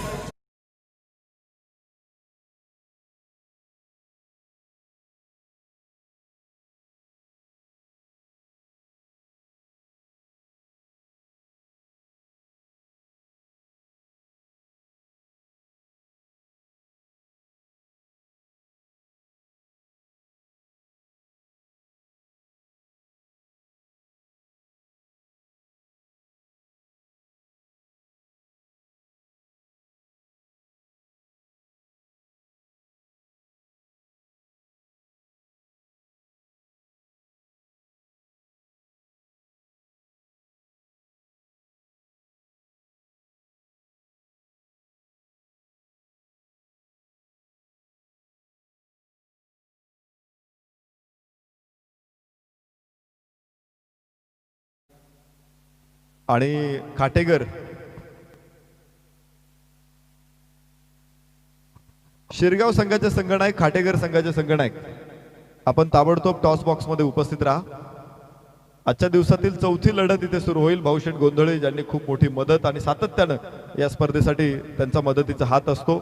आणि खाटेगर शिरगाव संघाचे संघनायक, खाटेगर संघाचे संघनायक, आपण ताबडतोब टॉस बॉक्स मध्ये उपस्थित राहा. आजच्या दिवसातील 4थी लढत इथे सुरू होईल. भाऊशेठ गोंधळे ज्यांनी खूप मोठी मदत आणि सातत्यानं या स्पर्धेसाठी त्यांचा मदतीचा हात असतो,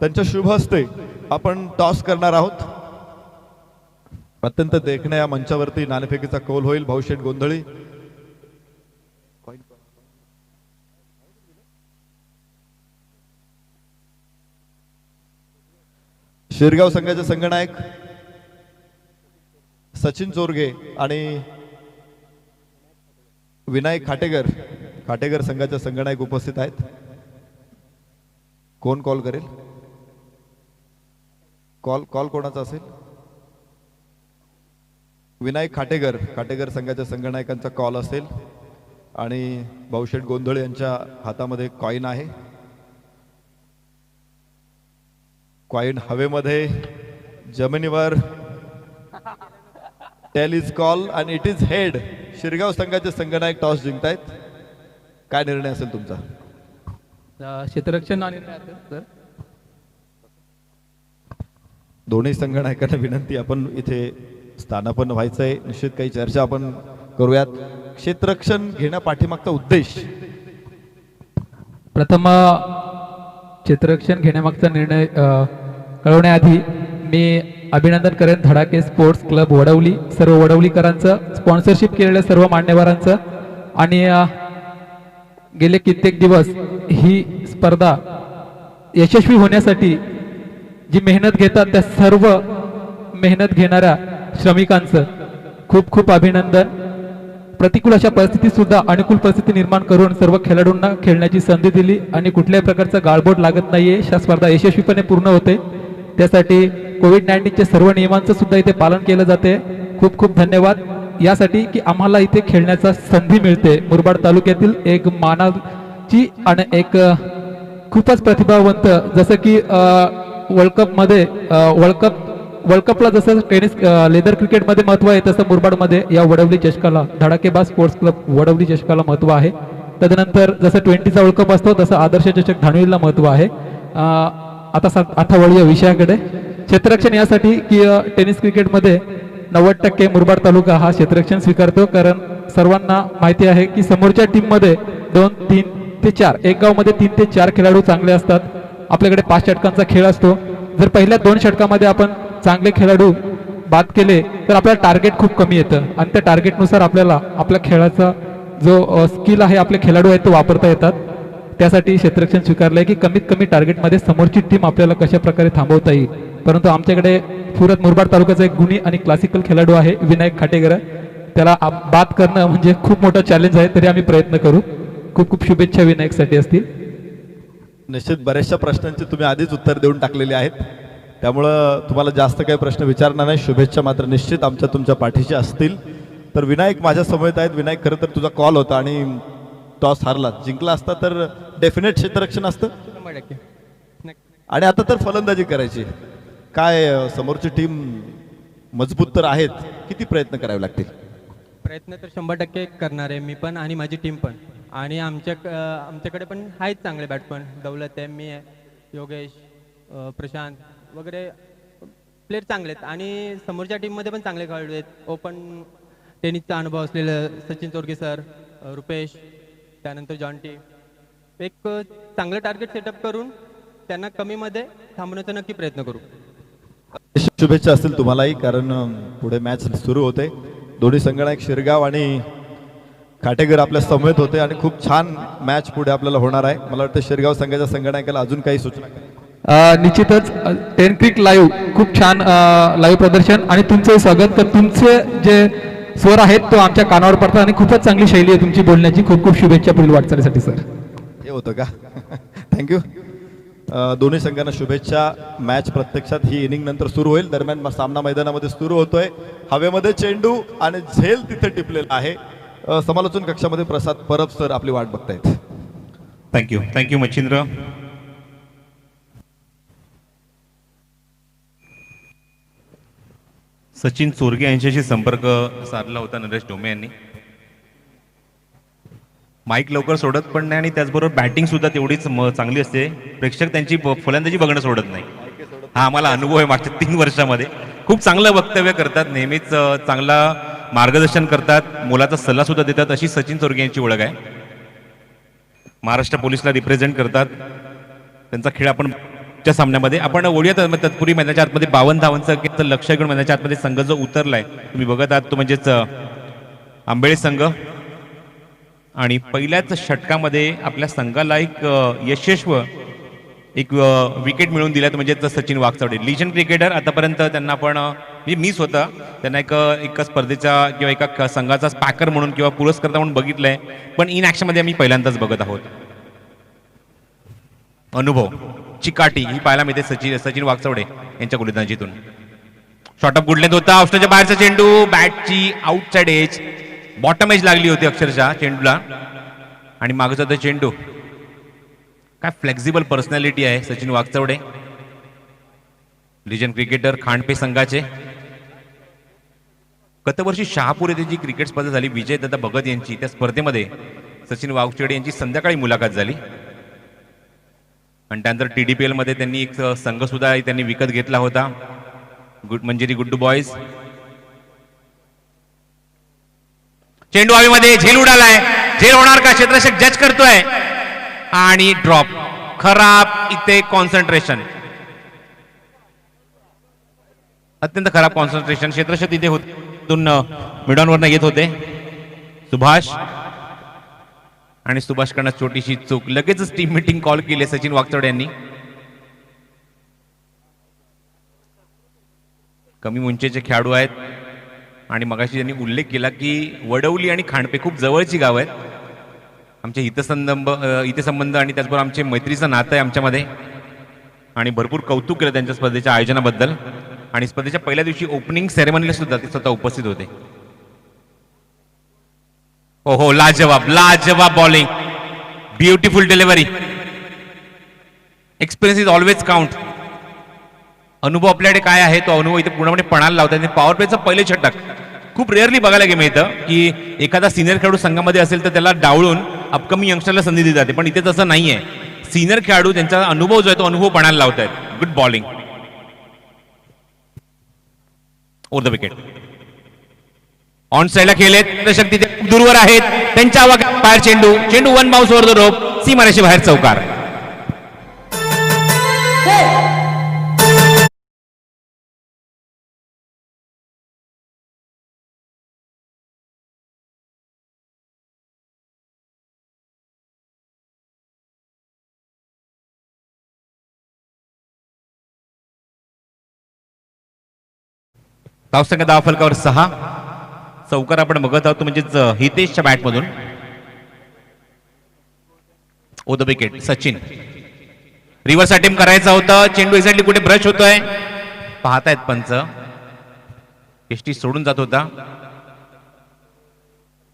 त्यांच्या शुभ हस्ते आपण टॉस करणार आहोत. अत्यंत देखण्या या मंचावरती नाणेफेकीचा कौल होईल. भाऊशेठ गोंधळे शिरगाव संघाचे संघनायक सचिन चोरगे आणि विनायक खाटेगर, खाटेगर संघाचे संघनायक उपस्थित आहेत. कोण कॉल करेल? कॉल कोणाचा असेल? विनायक खाटेगर, खाटेगर संघाच्या संघनायकांचा कॉल असेल. आणि भाऊशेठ गोंधळे यांच्या हातामध्ये कॉइन आहे. कॉइन हवेमध्ये, जमिनीवर. टेल इज कॉल आणि इट इज हेड. शिरगाव संघाचे संघनायक टॉस जिंकतायत. काय निर्णय असेल तुमचा? क्षेत्ररक्षण आणि सर दोन्ही संघनायकांना विनंती, आपण इथे स्थानापन्न व्हायचंय. निश्चित काही चर्चा आपण करूयात. क्षेत्ररक्षण घेण्या पाठीमागचा उद्देश. प्रथम क्षेत्ररक्षण घेण्यामागचा निर्णय कळवण्याआधी मी अभिनंदन करेन धडाके स्पोर्ट्स क्लब वडवली, सर्व वडवलीकरांचं, स्पॉन्सरशिप केलेल्या सर्व मान्यवरांचं. आणि गेले कित्येक दिवस ही स्पर्धा यशस्वी होण्यासाठी जी मेहनत घेतात त्या सर्व मेहनत घेणाऱ्या श्रमिकांचं खूप खूप अभिनंदन. प्रतिकूल अशा परिस्थितीत सुद्धा अनुकूल परिस्थिती निर्माण करून सर्व खेळाडूंना खेळण्याची संधी दिली आणि कुठल्याही प्रकारचा गाळबोट लागत नाहीये. अशा स्पर्धा यशस्वीपणे पूर्ण होते. त्यासाठी कोविड-19च्या सर्व नियमांचं सुद्धा इथे पालन केलं जाते. खूप खूप धन्यवाद यासाठी की आम्हाला इथे खेळण्याचा संधी मिळते. मुरबाड तालुक्यातील एक मानाची आणि एक खूपच प्रतिभावंत, जसं की वर्ल्ड कपला जसं टेनिस लेदर क्रिकेटमध्ये महत्व आहे तसं मुरबाडमध्ये या वडवली चषकाला, धडाकेबाज स्पोर्ट्स क्लब वडवली चषकाला महत्व आहे. तदनंतर जसं 20चा वर्ल्ड कप असतो तसं आदर्श चषक धानवीला महत्व आहे. आता वळूया विषयाकडे. क्षेत्ररक्षण यासाठी की टेनिस क्रिकेटमध्ये 90% मुरबाड तालुका हा क्षेत्ररक्षण स्वीकारतो. कारण सर्वांना माहिती आहे की समोरच्या टीममध्ये 2, 3 ते 4, एक गावमध्ये 3 ते 4 खेळाडू चांगले असतात. आपल्याकडे 5 षटकांचा खेळ असतो. जर पहिल्या 2 षटकामध्ये आपण चांगले खेळाडू बाद केले तर आपल्याला टार्गेट खूप कमी येतं आणि त्या टार्गेटनुसार आपल्याला आपल्या खेळाचा जो स्किल आहे, आपले खेळाडू आहेत ते वापरता येतात. त्यासाठी क्षेत्ररक्षण स्वीकारलंय की कमीत कमी टार्गेटमध्ये समोरची टीम आपल्याला कशा प्रकारे थांबवता येईल. परंतु आमच्याकडे पुरत मुरबाड तालुक्याचा एक गुणी आणि क्लासिकल खेळाडू आहे विनायक खाटेगर. त्याला बाद करणं म्हणजे खूप मोठा चॅलेंज आहे, तरी आम्ही प्रयत्न करू. खूप खूप शुभेच्छा विनायकसाठी असतील. निश्चित बऱ्याचशा प्रश्नांची तुम्ही आधीच उत्तर देऊन टाकलेली आहेत, त्यामुळं तुम्हाला जास्त काही प्रश्न विचारणार नाही. शुभेच्छा मात्र निश्चित आमच्या तुमच्या पाठीशी असतील. तर विनायक माझ्या समवेत आहेत. विनायक, खरं तर तुझा कॉल होता आणि टॉस हारला. जिंकला असता तर डेफिनेट क्षेत्ररक्षण असतं 100% आणि आता तर फलंदाजी करायची. काय समोरची टीम मजबूत तर आहेत, किती प्रयत्न करावे लागतील? प्रयत्न तर 100% करणार आहे मी पण आणि माझी टीम पण. आणि आमच्याकडे पण आहेत चांगले बॅट्समन. दौलत आहे, मी आहे, योगेश, प्रशांत वगैरे प्लेयर चांगले आहेत. आणि समोरच्या टीममध्ये पण चांगले खेळाडू आहेत. ओपन टेनिसचा अनुभव असलेलं सचिन चोरगे सर, रुपेश, त्यानंतर जॉन्टी. एक चांगलं टार्गेट सेटअप करून त्यांना कमीमध्ये थांबवण्याचा नक्की प्रयत्न करू. शुभेच्छा असतील तुम्हालाही, कारण पुढे मॅच सुरू होते. दोन्ही संघनायक शिरगाव आणि काटेकर आपल्या समवेत होते आणि खूप छान मॅच पुढे आपल्याला होणार आहे. मला वाटतं शिरगाव संघाच्या संघनायकाला अजून काही सूचना निश्चितच 10 क्रिक लाईव्ह खूप छान लाईव्ह प्रदर्शन आणि तुमचं स्वागत. तर तुमचे जे स्वर आहेत तो आमच्या कानावर पडतात आणि खूपच चांगली शैली आहे तुमची बोलण्याची. खूप खूप शुभेच्छा पुढील वाटचालीसाठी सर. हे होतं का? थँक्यू. दोन्ही संघांना शुभेच्छा. मॅच प्रत्यक्षात ही इनिंग नंतर सुरू होईल. दरम्यान सामना मैदानामध्ये सुरू होतोय. हवेमध्ये चेंडू आणि झेल तिथे टिपलेला आहे. समालोचन कक्षामध्ये प्रसाद परब सर आपली वाट बघतायत. थँक्यू मच्छिंद्र. सचिन चोरगे यांच्याशी संपर्क साधला होता नरेश डोमे यांनी. माईक लवकर सोडत पण नाही आणि त्याचबरोबर बॅटिंग सुद्धा तेवढीच चांगली असते. प्रेक्षक त्यांची फलंदाजी बघणं सोडत नाही. हा आम्हाला अनुभव आहे मागच्या 3 वर्षामध्ये. खूप चांगलं वक्तव्य करतात, नेहमीच चांगला मार्गदर्शन करतात, मोलाचा सल्ला सुद्धा देतात. अशी सचिन चोरगे यांची ओळख आहे. महाराष्ट्र पोलिसला रिप्रेझेंट करतात. त्यांचा खेळ आपण च्या सामन्यामध्ये आपण ओढूयात. तत्पूर्वी मैदानाच्या आतमध्ये 52 धावांचं लक्ष घेऊन मैदानाच्या आतमध्ये संघ जो उतरलाय तुम्ही बघत आहात तो म्हणजेच आंबेळे संघ. आणि पहिल्याच षटकामध्ये आपल्या संघाला एक यशस्वी एक विकेट मिळवून दिल्यात म्हणजेच सचिन वाघचौडे, लिजंड क्रिकेटर. आतापर्यंत त्यांना आपण मी स्वतः त्यांना एका स्पर्धेचा किंवा एका संघाचा स्पॅकर म्हणून किंवा पुरस्कर्ता म्हणून बघितलंय, पण इन ॲक्शनमध्ये आम्ही पहिल्यांदाच बघत आहोत. अनुभव, चिकाटी ही पाहायला मिळते सचिन वाघचौडे यांच्या गोलंदाजीतून. शॉर्ट ऑफ गुडलेंथ होता, ऑस्ट्रेलियाच्या बाहेरचा चेंडू, बॅटची आउटसाइड एज, बॉटम एज लागली होती अक्षरशः चेंडूला आणि मागचा तो चेंडू. काय फ्लेक्झिबल पर्सनॅलिटी आहे सचिन वाघचौडे, लिजंड क्रिकेटर, खांडपे संघाचे. गतवर्षी शहापूर येथे जी क्रिकेट स्पर्धा झाली विजयदादा भगत यांची, त्या स्पर्धेमध्ये सचिन वाघचौडे यांची संध्याकाळी मुलाखत झाली आणि त्यानंतर TDPL मध्ये त्यांनी एक संघ सुद्धा त्यांनी विकत घेतला होता, मंजिरी गुड्डू बॉयज. चेंडू हवेमध्ये, झेल उडालाय, झेल होणार का? क्षेत्ररक्षक जज करतोय आणि ड्रॉप. खराब इथे कॉन्सन्ट्रेशन, अत्यंत खराब कॉन्सन्ट्रेशन. क्षेत्ररक्षक तिथे होतून मिडॉनवरनं येत होते सुभाष आणि सुभाषकडनं छोटीशी चूक. लगेचच टीम मीटिंग कॉल केली सचिन वाघचौडे यांनी. कमी उंचीचे खेळाडू आहेत आणि मगाशी त्यांनी उल्लेख केला की वडवली आणि खांडपे खूप जवळची गाव आहेत. आमचे हितसंबंध आणि त्याचबरोबर आमचे मैत्रीचं नातं आहे आमच्यामध्ये आणि भरपूर कौतुक केलं त्यांच्या स्पर्धेच्या आयोजनाबद्दल. आणि स्पर्धेच्या पहिल्या दिवशी ओपनिंग सेरेमनीला सुद्धा ते स्वतः उपस्थित होते. ओहो, लाजवाब bowling, beautiful delivery. Experience is always count. अनुभव आपल्याकडे काय आहे तो अनुभव इथे पूर्णपणे पणाला लावतात. पॉवर प्लेचं पहिले षटक खूप रेअरली बघायला मिळतं की एखादा सिनियर खेळाडू संघामध्ये असेल तर त्याला डावळून अपकमिंग यंगस्टरला संधी दिली जाते, पण इथे तसं नाहीये. सिनियर खेळाडू त्यांचा अनुभव जो आहे तो अनुभव पणाला लावतात. Good bowling over the wicket. On साइडला खेळलेत, दर्शक तिथे दूरवर आहेत, त्यांच्या बाहेर चेंडू 1 बाउन्स ओव्हर द रोप, सीमारेषे बाहेर चौकार. धावसंख्या धाव फलकावर 6. चौकार आपण बघत आहोत म्हणजेच हितेशच्या बॅटमधून. Over the wicket. Sachin reverse attempt करायचा होता, चेंडू एक्झॅक्टली कुठे ब्रश होतोय पाहतायत पंच. एसटी सोडून जात होता.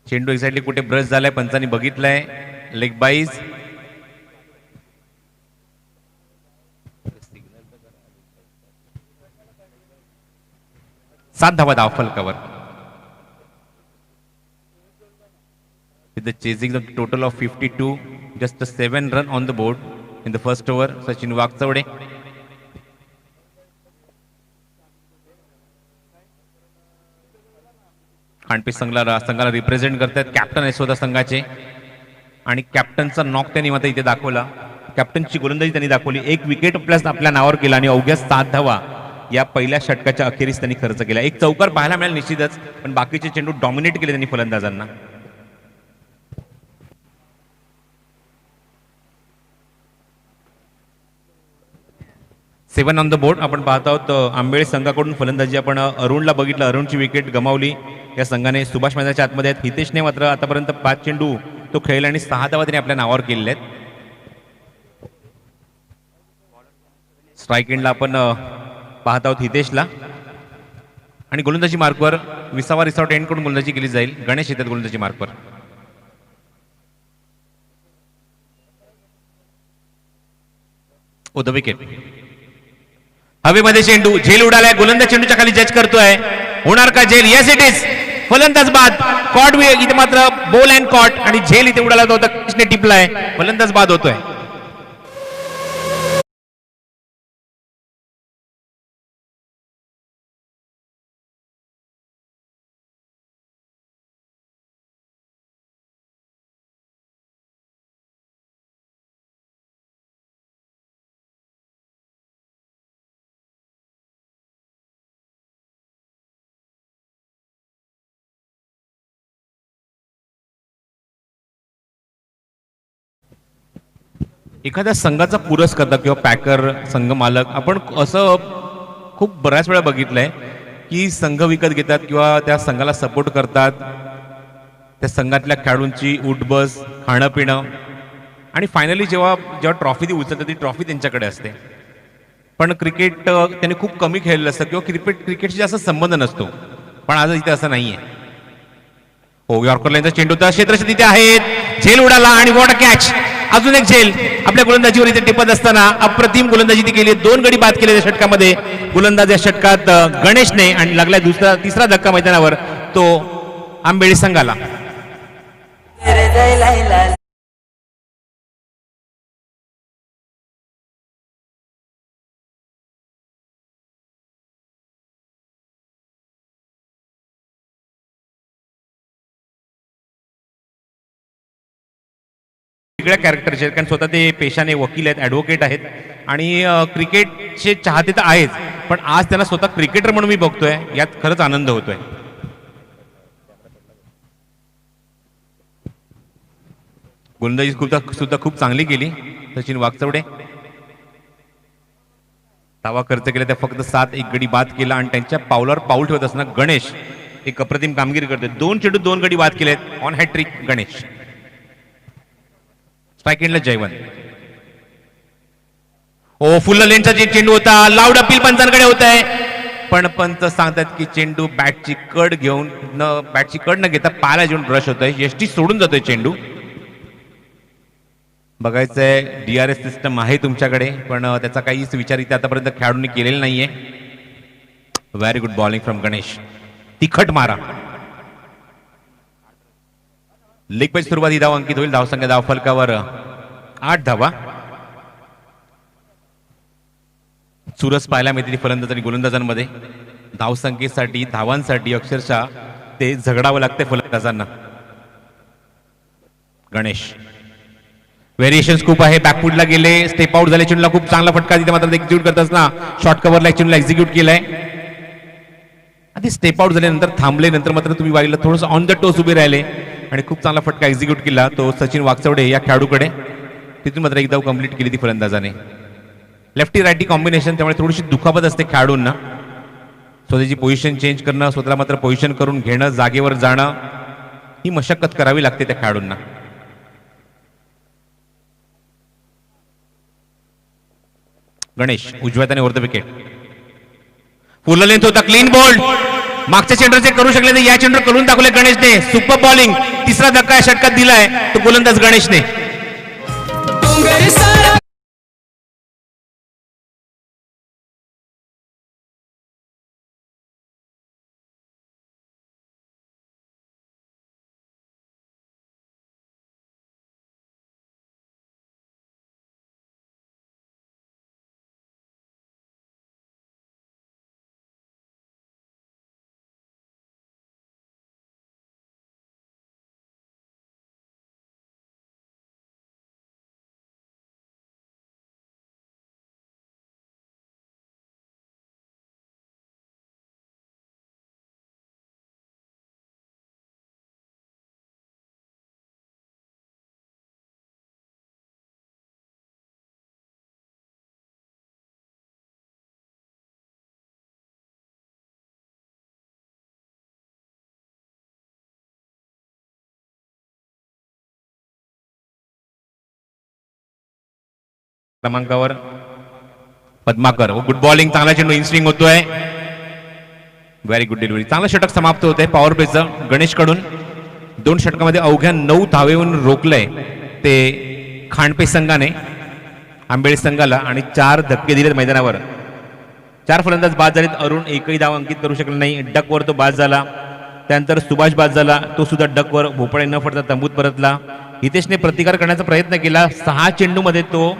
चेंडू एक्झॅक्टली कुठे ब्रश झालाय पंचांनी बघितलंय. लेग बाईज. सात धावा धाव फलकावर. With the chasing of total of 52, just a 7 run on the board in the first over. Sachin Wagchawde. खांडपे संघाला रिप्रेझेंट करतात कॅप्टन यशोदा संघाचे आणि कॅप्टनचा नॉक त्यांनी मात्र इथे दाखवला. कॅप्टनची गोलंदाजी त्यांनी दाखवली. एक विकेट आपल्या नावावर केला आणि अवघ्या 7 धावा या पहिल्या षटकाच्या अखेरीस त्यांनी खर्च केला. एक चौकार पाहायला मिळाला निश्चितच, पण बाकीचे चेंडू डॉमिनेट केले त्यांनी फलंदाजांना. सेवन ऑन द बोर्ड. आपण पाहत आहोत आंबेळे संघाकडून फलंदाजी. आपण अरुणला बघितलं, अरुणची विकेट गमावली या संघाने. सुभाष मैदानाच्या आतमध्ये आहेत. हितेशने मात्र आतापर्यंत 5 चेंडू तो खेळला आणि 6 धावा त्याने आपल्या नावावर केलेल्या आहेत. स्ट्राईक एंडला आपण पाहत आहोत हितेशला आणि गोलंदाजी मार्कवर विसावा रिसॉर्ट एंड कडून गोलंदाजी केली जाईल. गणेश येतात गोलंदाजी मार्कवर. ओ द विकेट. हवेमध्ये चेंडू, झेल उडालाय. गोलंदाज चेंडूच्या खाली जज करतोय. होणार का झेल? Yes it is. फलंदाज बाद. कॉट इथे मात्र बॉल अँड कॉट आणि झेल इथे उडाला होता. कृष्णे टिपलाय. फलंदाज बाद होतोय. एखाद्या संघाचा पुरस्कर्ता किंवा पॅकर, संघ मालक, आपण असं खूप बऱ्याच वेळा बघितलंय की संघ विकत घेतात किंवा त्या संघाला सपोर्ट करतात. त्या संघातल्या खेळाडूंची उठबस, खाणं पिणं आणि फायनली जेव्हा ट्रॉफी ती उचलतात ती ट्रॉफी त्यांच्याकडे असते. पण क्रिकेट त्यांनी खूप कमी खेळलेलं असतं किंवा क्रिकेटशी जास्त संबंध नसतो. पण आज इथे असं नाहीये. हो, यॉर्कर लाईनचा चेंडू होता. क्षेत्ररक्षक तिथे आहेत. झेल उडाला आणि वॉट अ कॅच. अजून एक झेल आपल्या गोलंदाजीवर इथे टिपत असताना अप्रतिम गोलंदाजी ती केली. 2 गडी बाद केले त्या षटकामध्ये. गोलंदाज या षटकात गणेशने आणि लागला तिसरा धक्का मैदानावर तो आंबेळे संघाला. वेगळ्या कॅरेक्टरचे आहेत, कारण स्वतः ते पेशाने वकील आहेत, ॲडव्होकेट आहेत आणि क्रिकेटचे चाहते तर आहेच, पण आज त्यांना स्वतः क्रिकेटर म्हणून मी बघतोय, यात खरंच आनंद होतोय. गोलंदाजी सुद्धा खूप चांगली केली सचिन वागचौडे. धावा खर्च केला त्या फक्त 7, 1 गडी बाद केला आणि त्यांच्या पावलावर पाऊल ठेवत असताना गणेश एक अप्रतिम कामगिरी करतोय. 2 चेंडू 2 गडी बाद केलेत. On hat trick Ganesh. स्ट्राईक एंडला जयवंत. ओ फुल लेनचा जे चेंडू होता, लाऊड अपील पंचांकडे होत आहे, पण पंच सांगतात की चेंडू बॅटची कड न घेता पायाला घेऊन रश होतोय. यष्टी सोडून जातोय चेंडू. बघायचंय DRS सिस्टम आहे तुमच्याकडे, पण त्याचा काहीच विचार इथे आतापर्यंत खेळाडूंनी केलेला नाहीये. Very good bowling from Ganesh. तिखट मारा. लेग पेज सुरुवाती धाव अंकित होईल. धावसंख्या धाव फलकावर 8 धावा. चुरस पाहायला मिळते फलंदाज आणि गोलंदाजांमध्ये. धावसंख्येसाठी, धावांसाठी अक्षरशः ते झगडावं लागतंय फलंदाजांना. गणेश व्हेरिएशन खूप आहे. बॅकफुटला गेले, स्टेप आउट झाले. चेंडूला खूप चांगला फटका तिथे मात्र एक्झिक्यूट करत असताना शॉर्ट कव्हरला चेंडूला एक्झिक्यूट केलाय. आधी स्टेप आउट झाल्यानंतर थांबले, नंतर मात्र तुम्ही वाहिलं थोडंसं ऑन द टोस उभे राहिले आणि खूप चांगला फटका एक्झिक्यूट केला तो सचिन वागचौडे या खेळाडूकडे. तिथून मात्र एकदा कंप्लीट केली ती फलंदाजाने. लेफ्टी रायटी कॉम्बिनेशन, त्यामुळे थोडीशी दुखापत असते खेळाडूंना. स्वतःची पोझिशन चेंज करणं, स्वतःला मात्र पोझिशन करून घेणं, जागेवर जाणं, ही मशक्कत करावी लागते त्या खेळाडूंना. गणेश उजव्या त्याने were the wicket. Full length होता, क्लीन बॉल. मागच्या चेंडूचे करू शकले नाही, या चेंडूवर करून दाखवले गणेशने. सुपर बॉलिंग, तिसरा धक्का या षटकात दिलाय तो गोलंदाज गणेशने. क्रमांकावर पद्माकर, गुड बॉलिंग, चांगला चेंडू इन स्विंग होतोय. व्हेरी गुड डिलिव्हरी, चांगलं षटक समाप्त होत आहे पॉवर प्लेचं गणेश कडून. 2 षटकामध्ये अवघ्या 9 धावेवरून रोखलंय ते खांडपे संघाने आंबेळे संघाला आणि 4 धक्के दिलेत मैदानावर. 4 फलंदाज बाद झालेत. अरुण एकही धाव अंकित करू शकला नाही, डकवर तो बाद झाला. त्यानंतर सुभाष बाद झाला, तो सुद्धा डकवर भोपळे न फडता तंबूत परतला. हितेशने प्रतिकार करण्याचा प्रयत्न केला, 6 चेंडूमध्ये तो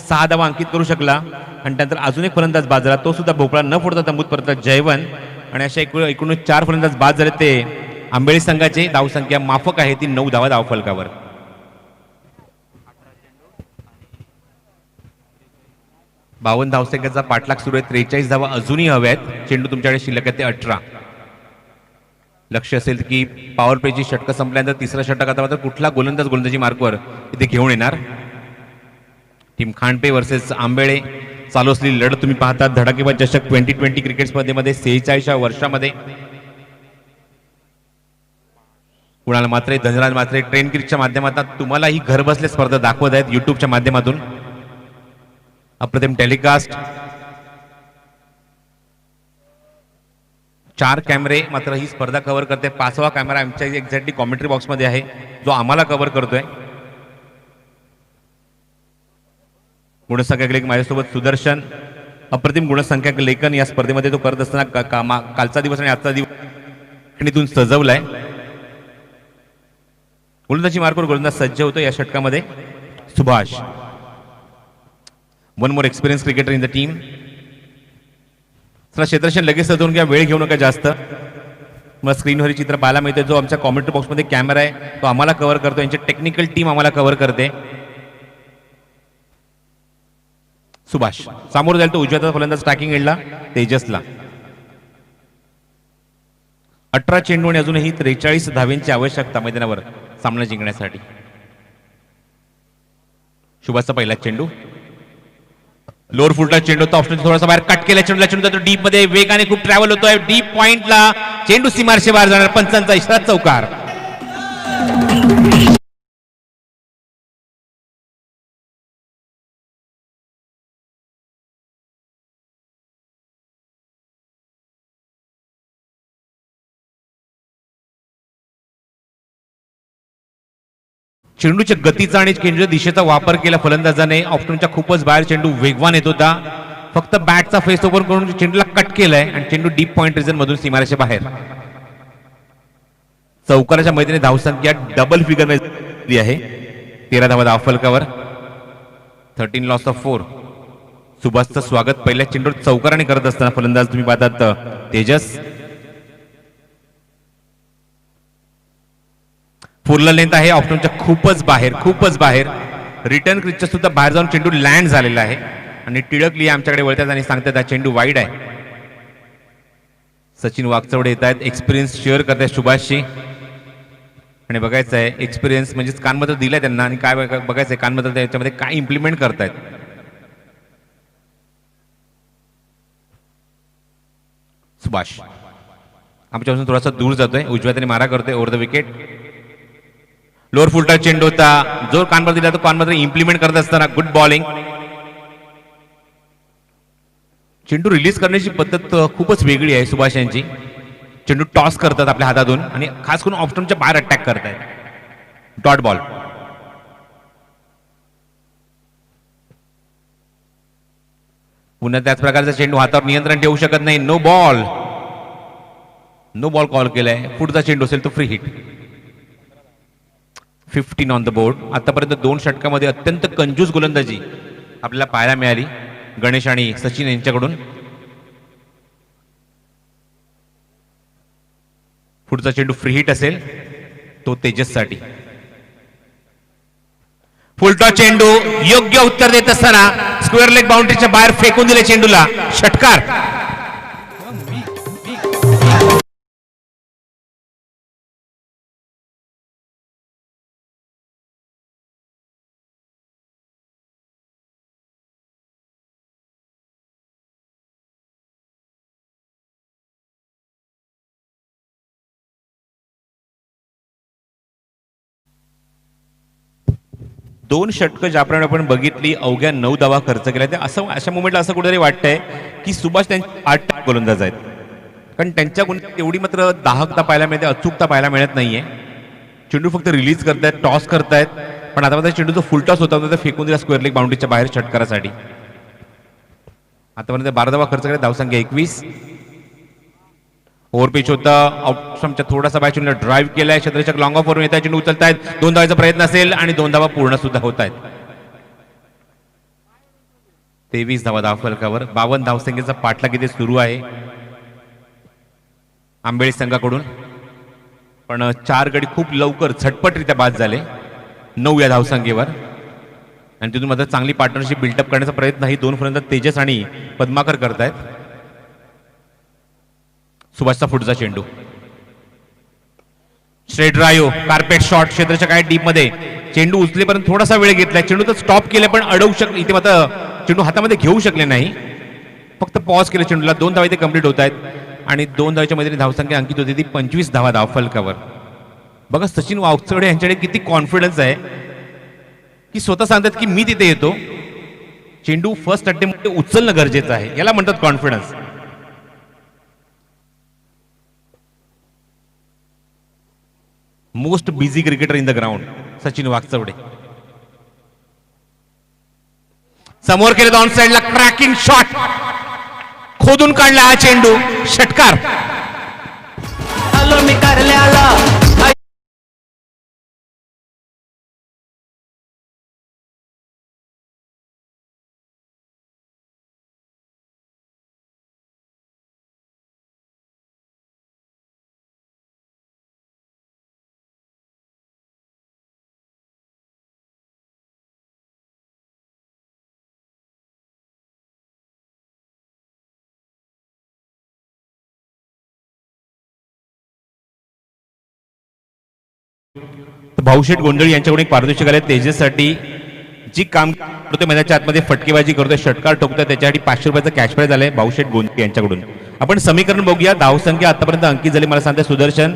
6 धावा अंकित करू शकला. आणि त्यानंतर अजून एक फलंदाज बाद झाला, तो सुद्धा भोपळा न फोडता तंबूत परतला जयवंत. आणि अशा एकूण 4 फलंदाज बाद झाले ते आंबेळे संघाचे. धावसंख्या माफक आहे ती 9 धावा धावफलकावर. 52 धावसंख्येचा पाठलाग सुरू आहे. 43 धावा अजूनही हव्या आहेत. चेंडू तुमच्याकडे शिल्लक आहे ते 18. लक्ष असेल की पॉवर प्लेची षटक संपल्यानंतर तिसरा षटक आता मात्र कुठला गोलंदाजी मार्कवर इथे घेऊन येणार. टीम खांडपे वर्सेस आंबेळे चालू असलेली लढत तुम्ही पाहतात. धडाकेबाज चषक 2020 क्रिकेट स्पर्धेमध्ये 46व्या वर्षामध्ये कुणाल मात्रे, धनराज मात्रे ट्रेन क्रिकच्या माध्यमातून तुम्हाला ही घर बसल्या स्पर्धा दाखवत आहेत युट्यूबच्या माध्यमातून. अप्रतिम टेलिकास्ट. 4 कॅमेरे मात्र ही स्पर्धा कव्हर करते. 5वा कॅमेरा आमच्या एक्झॅक्टली कॉमेंट्री बॉक्समध्ये आहे जो आम्हाला कव्हर करतोय. गुणसंख्या माझ्यासोबत सुदर्शन, अप्रतिम गुणसंख्या लेखन या स्पर्धेमध्ये तो करत असताना कालचा दिवस आणि आजचा दिवस सजवलाय. गोलंदाजी मार्कवर गोलंदाज सज्ज होतो या षटकामध्ये Subhash. 1 more experience cricketer in the team. चला क्षेत्रक्षण लगेच सजवून घ्या, वेळ घेऊ नका जास्त. मला स्क्रीनवर चित्र पाहायला मिळते. जो आमच्या कॉमेंट्री बॉक्समध्ये कॅमेरा आहे तो आम्हाला कव्हर करतो, यांची टेक्निकल टीम आम्हाला कव्हर करते. सुभाष समोर जाईल तो उजव्याचा फलंदाज ट्रॅकिंग एंडला तेजसला. 18 चेंडू आणि अजूनही 43 धावेंची आवश्यकता मैदानावर सामना जिंकण्यासाठी. सुभाषचा पहिला चेंडू लोअर फुटला चेंडू होता. ऑप्शन थोडासा बाहेर कट केला चेंडूला. चेंडू तो डीप मध्ये वेगाने खूप ट्रॅव्हल होतोय. डीप पॉइंटला चेंडू सीमारशे बाहेर जाणार. पंचांचा इशारा चौकार. चेंडूच्या गतीचा आणि चेंडूच्या दिशेचा वापर केला फलंदाजाने. ऑप्शनच्या खूपच बाहेर चेंडू वेगवान येत होता. फक्त बॅटचा फेस ओव्हर करून चेंडूला कट केलाय आणि चेंडू डीप पॉइंट रिजन मधून सीमारेषे बाहेर. चौकाराच्या मैदानी धावसंख्या डबल फिगर मध्ये आहे. 13 धावा धावफलकावर. 13 लॉस ऑफ 4. सुभाषचं स्वागत पहिल्या चेंडूवर चौकाराने करत असताना फलंदाज तुम्ही पाहतात तेजस. पूर्ण लेंथ आहे. ऑप्शनच्या खूपच बाहेर रिटर्न क्रिचच्या सुद्धा बाहेर जाऊन चेंडू लँड झालेला आहे आणि टिळकली आमच्याकडे वळतात आणि सांगतात हा चेंडू वाईड आहे. सचिन वागचौडे येत आहेत, एक्सपिरियन्स शेअर करतायत सुभाषशी. आणि बघायचं आहे एक्सपिरियन्स म्हणजेच कानमत्र दिलाय त्यांना आणि काय बघायचंय कानमत्र त्याच्यामध्ये काय इम्प्लिमेंट करतायत. सुभाष आमच्यापासून थोडासा दूर जातोय, उजव्या त्याने मारा करतोय ओव्हर द विकेट. लोअर फुलटा चेंडू होता, जो कानमत्र दिला तो कानमत्र इम्प्लिमेंट करत असताना गुड बॉलिंग. चेंडू रिलीज करण्याची पद्धत खूपच वेगळी आहे सुभाष यांची. चेंडू टॉस करतात आपल्या हातातून आणि खास करून ऑफ बाहेर अटॅक करतायत. Dot ball. पुन्हा त्याच प्रकारचा चेंडू हातावर नियंत्रण ठेवू शकत नाही. No ball. No ball call केलाय. पुढचा चेंडू असेल तो free hit. 15 on the board. आतापर्यंत 2 षटकामध्ये अत्यंत कंजूस गोलंदाजी आपल्याला पाहायला मिळाली गणेश आणि सचिन यांच्याकडून. पुढचा चेंडू फ्री हिट असेल तो तेजससाठी. फुलटॉस चेंडू योग्य उत्तर देत असताना स्क्वेअर लेग बाउंड्रीच्या बाहेर फेकून दिले चेंडूला. षटकार. दोन षटकं ज्याप्रमाणे आपण बघितली अवघ्या 9 धावा खर्च केल्या. ते असं अशा मोमेंटला असं कुठेतरी वाटतंय की सुभाष त्यांचे 8 गोलंदाज आहेत, कारण त्यांच्या तेवढी मात्र दाहकता पाहायला मिळते, अचूकता पाहायला मिळत नाहीये. चेंडू फक्त रिलीज करतायत, टॉस करतायत, पण आता मात्र चेंडूचा फुल टॉस होता तर फेकून दिला स्क्वेअर लेग बाउंड्रीच्या बाहेर षटकारासाठी. आतापर्यंत 12 धावा खर्च केल्या, धावसंख्या 21. ओव्हर पिच होता, आउटस्टंपच्या थोडासा बाय चेंडूला ड्राईव्ह केलाय, क्षेत्ररक्षक लॉंग ऑफ वरून येत आहे, चेंडू उचलतायत, 2 धावाचा प्रयत्न असेल आणि 2 धावा पूर्ण सुद्धा होत आहेत. 23 धावा धावफलकावर, 52 धावसंख्येचा पाठलाग इथे सुरू आहे आंबेळी संघाकडून. पण 4 गडी खूप लवकर झटपटरित्या बाद झाले 9 या धावसंख्येवर, आणि तिथून मात्र चांगली पार्टनरशिप बिल्टअप करण्याचा प्रयत्न ही 2 फलंदाज तेजस आणि पद्माकर करतायत. सुभाषचा पुढचा चेंडू, स्ट्रेट ड्राईव्ह, कार्पेट शॉट, क्षेत्राच्या काय डीप मध्ये चेंडू उचलेपर्यंत थोडासा वेळ घेतलाय, चेंडू तर स्टॉप केले पण अडवू शकले, इथे मात्र चेंडू हातामध्ये घेऊ शकले नाही, फक्त पॉज केले चेंडूला. 2 धावा इथे कंप्लीट होत आहेत आणि 2 धावाच्या मध्ये धावसंख्या अंकित होती ती 25 धावा धावफलकावर. बघा सचिन वावचडे यांच्याकडे किती कॉन्फिडन्स आहे की स्वतः सांगतात की मी तिथे येतो, चेंडू फर्स्ट अटेम्प्ट उचलणं गरजेचं आहे, याला म्हणतात confidence. Most busy cricketer in the ground Sachin Wagchaude. समोर केलं ऑन साइडला क्रॅकिंग शॉट, खोदून काढला हा चेंडू, षटकार. आलो मी कारल्याला भाऊशेठ गोंधळी यांच्याकडून एक पारितोषिक आले तेजससाठी, जी काम करतोय मैदानाच्या आतमध्ये फटकेबाजी करतोय, षटकार ठोकतोय, त्याच्यासाठी 500 रुपयाचं कॅश प्राइज आलंय भाऊशेठ गोंधळी यांच्याकडून. आपण समीकरण बघूया. धावसंख्या आतापर्यंत अंकित झाली मला सांगते सुदर्शन,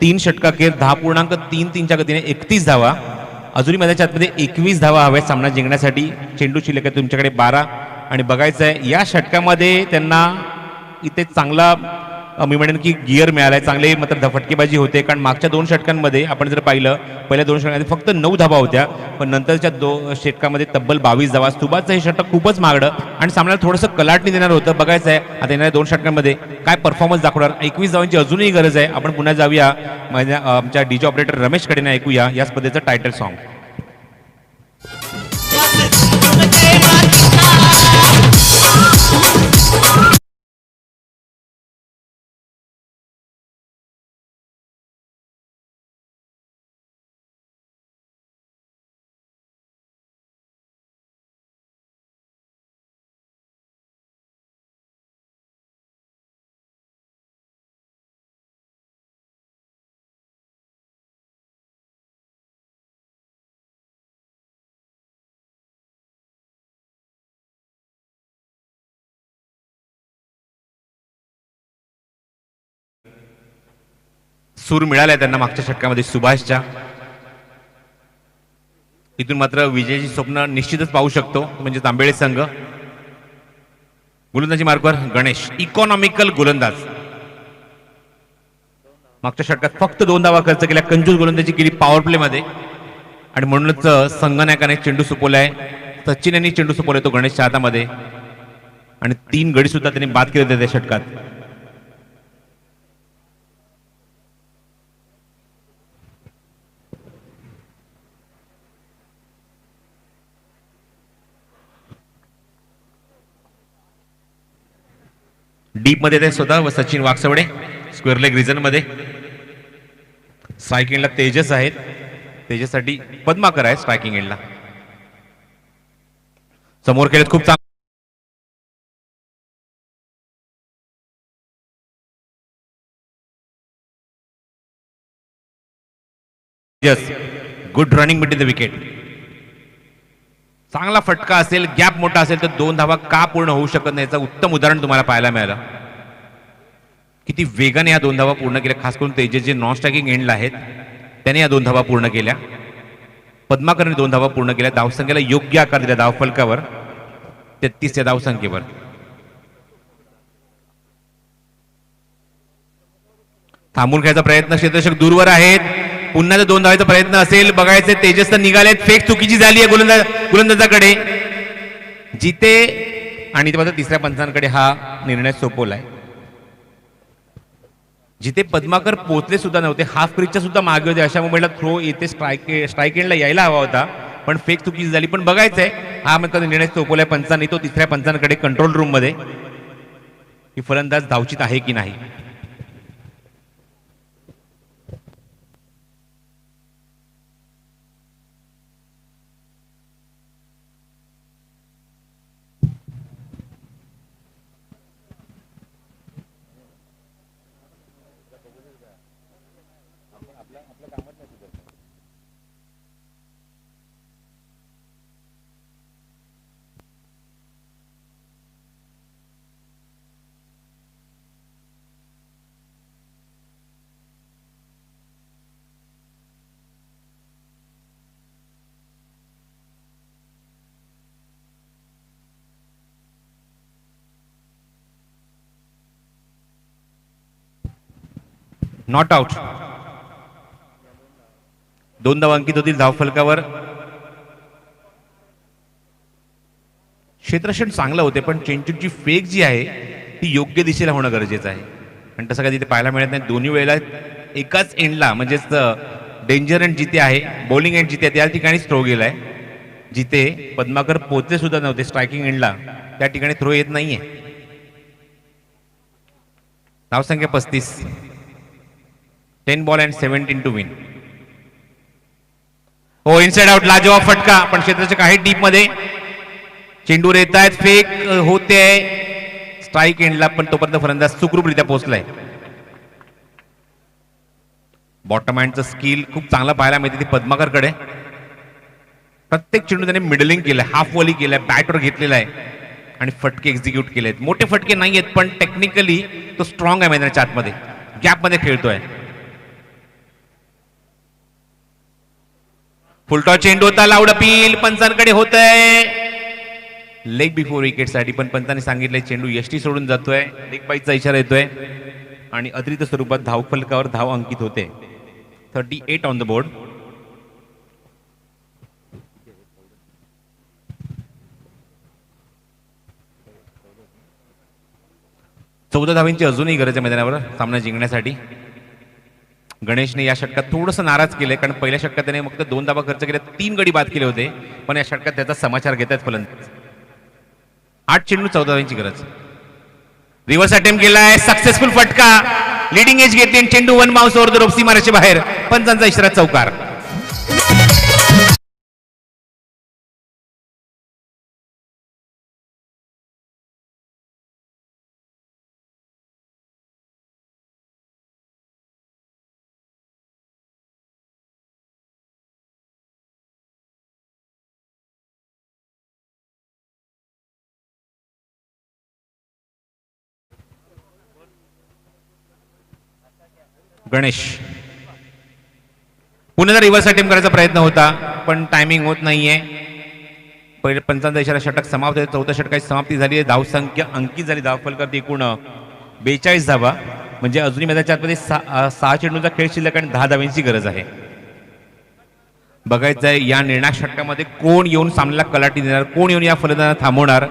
3 षटकाखेर 10.33च्या गतीने 31 धावा. अजूनही मैदानाच्या आतमध्ये 21 धावा हव्या सामना जिंकण्यासाठी. चेंडू शिल्लक आहे तुमच्याकडे 12, आणि बघायचं आहे या षटकामध्ये त्यांना इथे चांगला मी म्हणेन की गिअर मिळालाय, चांगले मात्र फटकेबाजी होते, कारण मागच्या 2 षटकांमध्ये आपण जर पाहिलं पहिल्या 2 षटकांमध्ये फक्त 9 धावा होत्या, पण नंतरच्या 2 षटकामध्ये तब्बल 22 धावा. सुभाषचं हे षटक खूपच मागडं आणि सामन्याला थोडंसं कलाटणी देणार होतं. बघायचं आहे आता येणाऱ्या 2 षटकांमध्ये काय परफॉर्मन्स दाखवणार. 21 धावांची अजूनही गरज आहे. आपण पुन्हा जाऊया आमच्या डीजे ऑपरेटर रमेशकडे ऐकूया या स्पर्धेचं टायटल सॉन्ग. सूर मिळालाय त्यांना मागच्या षटकामध्ये सुभाषच्या. इथून मात्र विजयाची स्वप्न निश्चितच पाहू शकतो म्हणजे तांबेळे संघ. गोलंदाजी मार्कवर गणेश, इकॉनॉमिकल गोलंदाज. मागच्या षटकात फक्त 2 धावा खर्च केल्या, कंजूस गोलंदाजी केली पॉवर प्ले मध्ये आणि म्हणूनच संगनायकाने चेंडू सुपवलाय. सचिन यांनी चेंडू सुपवलाय तो गणेशच्या हातामध्ये आणि 3 गडी सुद्धा त्यांनी बाद केले होते त्या षटकात. डीप मध्ये ते स्वतः व सचिन वाकसवडे स्क्वेअर लेग रिजन मध्ये. स्ट्रायकिंग एंडला तेजस आहेत, तेजससाठी पद्माकर आहे स्ट्रायकिंग एंडला. समोर खेळत खूप चांगलं good running between the wicket. चांगला फटका असेल, गॅप मोठा असेल तर 2 धावा का पूर्ण होऊ शकत नाही याचं उत्तम उदाहरण तुम्हाला पाहायला मिळालं. किती वेगाने या 2 धावा पूर्ण केल्या, खास करून तेजस जे नॉन स्ट्रायकिंग एंडला आहेत त्याने या 2 धावा पूर्ण केल्या. पद्माकरने 2 धावा पूर्ण केल्या. धावसंख्येला योग्य आकार दिला धावफलकावर 33 या धावसंख्येवर. थांबून खेळायचा प्रयत्न, क्षेत्ररक्षक दूरवर आहेत. पुन्हा जर 2 धावाचा प्रयत्न असेल बघायचे. तेजस तर निघालेत, फेक चुकीची झाली आहे गोलंदाजाकडे जिथे आणि तिसऱ्या पंचांकडे हा निर्णय सोपवलाय. जिथे पद्माकर पोहोचले सुद्धा नव्हते, हाफ क्रिजच्या सुद्धा मागे होते, अशा मोमेंटला थ्रो येथे स्ट्राईक एंडला यायला हवा होता पण फेक चुकीची झाली. पण बघायचंय हा निर्णय सोपवलाय पंचांनी तो तिसऱ्या पंचांकडे कंट्रोल रूम मध्ये की फलंदाज धावचित आहे की नाही. Not out. 2 धावा अंकित होतील धावफलकावर. क्षेत्ररक्षण चांगलं होते पण चेंडूची फेक जी आहे ती योग्य दिशेला होणं गरजेचं आहे आणि तसं कधी ते पाहायला मिळत नाही. दोन्ही वेळेला एकाच एंडला म्हणजेच डेंजर एंड जिथे आहे, बॉलिंग एंड जिथे त्या ठिकाणी थ्रो गेलाय. जिथे पद्माकर पोहोचले सुद्धा नव्हते स्ट्रायकिंग एंडला त्या ठिकाणी थ्रो येत नाहीये. धावसंख्या 35. 10 बॉल अँड 17 टू विन. हो इनसाइड आउट, लाजवाब फटका पण क्षेत्राच्या काही डीप मध्ये चेंडूवर येत आहेत, फेक होते स्ट्राईक एंडला पण तोपर्यंत फलंदाज सुखरूपरित्या पोहोचलाय. बॉटम हँडचं स्किल खूप चांगला पाहायला मिळते ते पद्माकरकडे. प्रत्येक चेंडू त्याने मिडलिंग केलंय, हाफ वॉली केलाय, बॅटवर घेतलेला आहे आणि फटके एक्झिक्यूट केले आहेत. मोठे फटके नाही आहेत पण टेक्निकली तो स्ट्रॉंग आहे मैदानाच्या आतमध्ये, गॅप मध्ये खेळतोय. फुलटॉस चेंडू होता, लाऊड अपील पंचांकडे होतंय लेग बिफोर विकेट साठी पण पंचांनी सांगितलंय चेंडू यष्टी सोडून जातोय. लेग बाईचा इशारा येतोय आणि अतिरिक्त स्वरूपात धावफलकावर धाव अंकित होते. 38 ऑन द बोर्ड. चौदा धावांची अजूनही गरज आहे मैदानावर सामना जिंकण्यासाठी. गणेशने या षटकात थोडंसं नाराज केलंय कारण पहिल्या षटकात त्याने फक्त 2 धावा खर्च केल्या, 3 गडी बाद केले होते पण या षटकात त्याचा समाचार घेत आहेत फलंदाज. 8 चेंडू 14 धावांची गरज. रिव्हर्स अटेम्प्ट केलाय, सक्सेसफुल फटका, लिडिंग एज घेतली आणि चेंडू 1 बाउन्स ओव्हर द रोप सीमारेषे बाहेर. पंचांचा इशारा चौकार. गणेश पुन्हा रिव्हर्स अटेम्प्ट करायचा प्रयत्न होता पण टायमिंग होत नाहीये. पहिले पंचांचा इशारा षटक समाप्त. 4थ्या षटकाची समाप्ती झाली आहे. धावसंख्या अंकित झाली धावफलकात एकूण 42 धावा. म्हणजे अजूनही मैदानाच्या आतमध्ये 6 चेंडूंचा खेळ शिल्लक आणि 10 धावांची गरज आहे. बघायचं आहे या निर्णायक षटकामध्ये कोण येऊन सामन्याला कलाटणी देणार, कोण येऊन या फलंदाजांना थांबवणार.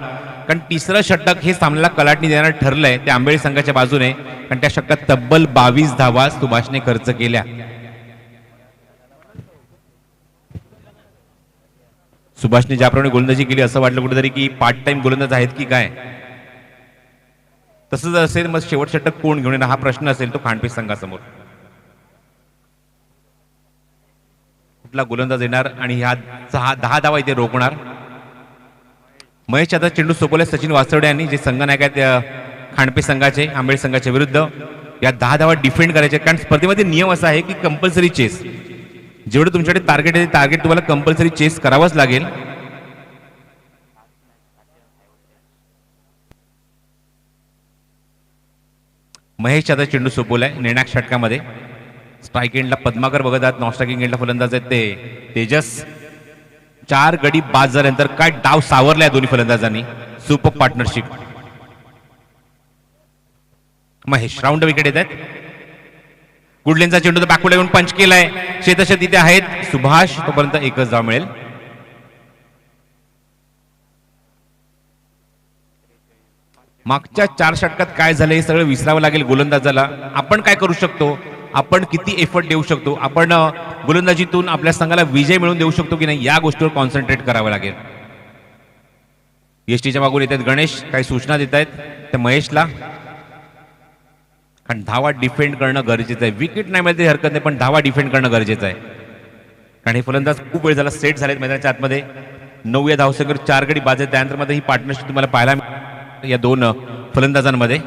कारण तिसरं षटक हे सामन्याला कलाटणी देणार ठरलंय ते आंबेळी संघाच्या बाजूने. कारण त्या षटकात तब्बल 22 धावा सुभाषने खर्च केल्या. सुभाषने ज्याप्रमाणे गोलंदाजी केली असं वाटलं कुठेतरी की पार्ट टाइम गोलंदाज आहेत की काय. तसं जर असेल मग शेवट षटक कोण घेऊन येणार हा प्रश्न असेल तो खांडपे संघासमोर. कुठला गोलंदाज येणार आणि ह्या 10 धावा इथे रोखणार. महेश यादव चेंडू सोपवले सचिन वासवडे यांनी, जे संघनायक आहेत खांडपे संघाचे आंबेड संघाच्या विरुद्ध. या 10 धावा डिफेंड करायचे, कारण स्पर्धेमध्ये नियम असा आहे की कंपल्सरी चेस, जेवढं तुमच्याकडे टार्गेट आहे टार्गेट तुम्हाला कंपल्सरी चेस करावंच लागेल. महेश यादव चेंडू सोपवलाय निर्णायक षटकामध्ये. स्ट्राईक एंडला पद्माकर बघत आहेत, नॉन स्ट्रायकिंग एंडला फलंदाज आहेत ते तेजस. 4 गडी बाद झाल्यानंतर काय डाव सावरलाय दोन्ही फलंदाजांनी. Super partnership. Mahesh round wicket येत आहेत. गुडलेनचा चेंडू तर बॅकवर्ड येऊन पंच केलाय. शेतशत इथे आहेत सुभाष, तोपर्यंत एकच धाव मिळेल. मागच्या 4 षटकात काय झालं हे सगळं विसरावं लागेल गोलंदाजाला. आपण काय करू शकतो, आपण किती एफर्ट देऊ शकतो, आपण गोलंदाजीतून आपल्या संघाला विजय मिळवून देऊ शकतो की नाही, या गोष्टीवर कॉन्सन्ट्रेट करावं लागेल. एसटीच्या मागून येत आहेत गणेश, काही सूचना देत आहेत त्या महेशला. कारण धावा डिफेंड करणं गरजेचं आहे. विकेट नाही मिळते हरकत नाही, पण धावा डिफेंड करणं गरजेचं आहे. कारण हे फलंदाज खूप वेळ झाला सेट झालेत मैदानाच्या आतमध्ये. 9 या धावसंख्येवर 4 गडी बाद आहेत. त्यानंतर मध्ये ही पार्टनरशिप तुम्हाला पाहायला मिळेल या 2 फलंदाजांमध्ये.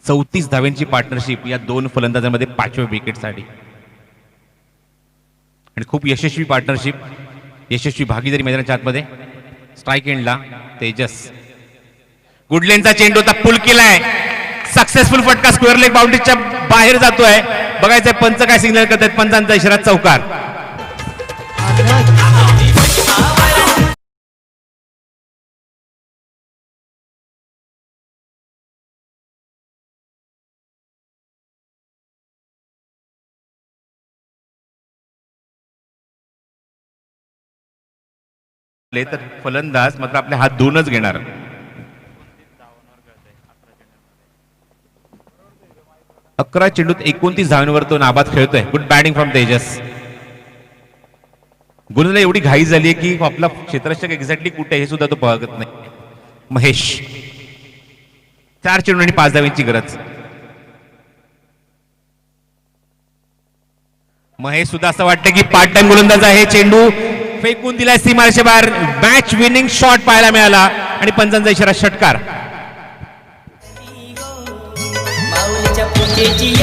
चौतीस धाव्यांची पार्टनरशिप या 2 फलंदाजांमध्ये 5व्या विकेटसाठी. आणि खूप यशस्वी पार्टनरशिप, यशस्वी भागीदारी मैदानाच्या आतमध्ये. स्ट्राईक एंडला तेजस. गुडलेनचा चेंडू आता पुल केलाय. सक्सेसफुल फटका स्क्वेअर लेग बाउंड्रीच्या बाहेर जातोय. बघायचंय पंच काय सिग्नल करतात. पंचांचा इशारा चौकार. तर फलंदाज मात्र आपले हात धुवूनच घेणार. अकरा चेंडूत 29 धावांवर तो नाबाद खेळतोय. Good batting from Tejas. गुरुला एवढी घाई झाली आहे की आपला क्षेत्ररक्षक एक्झॅक्टली कुठे हे सुद्धा तो बघत नाही. महेश 4 चेंडू आणि 5 धावांची गरज. महेश सुद्धा असं वाटतं की पार्ट टाइम गोलंदाज आहे. चेंडू फेकून दिलाय सीमारेषे बाहेर. मॅच विनिंग शॉट पाहायला मिळाला आणि पंचांचा इशारा षटकार. माऊलीच्या पूजेची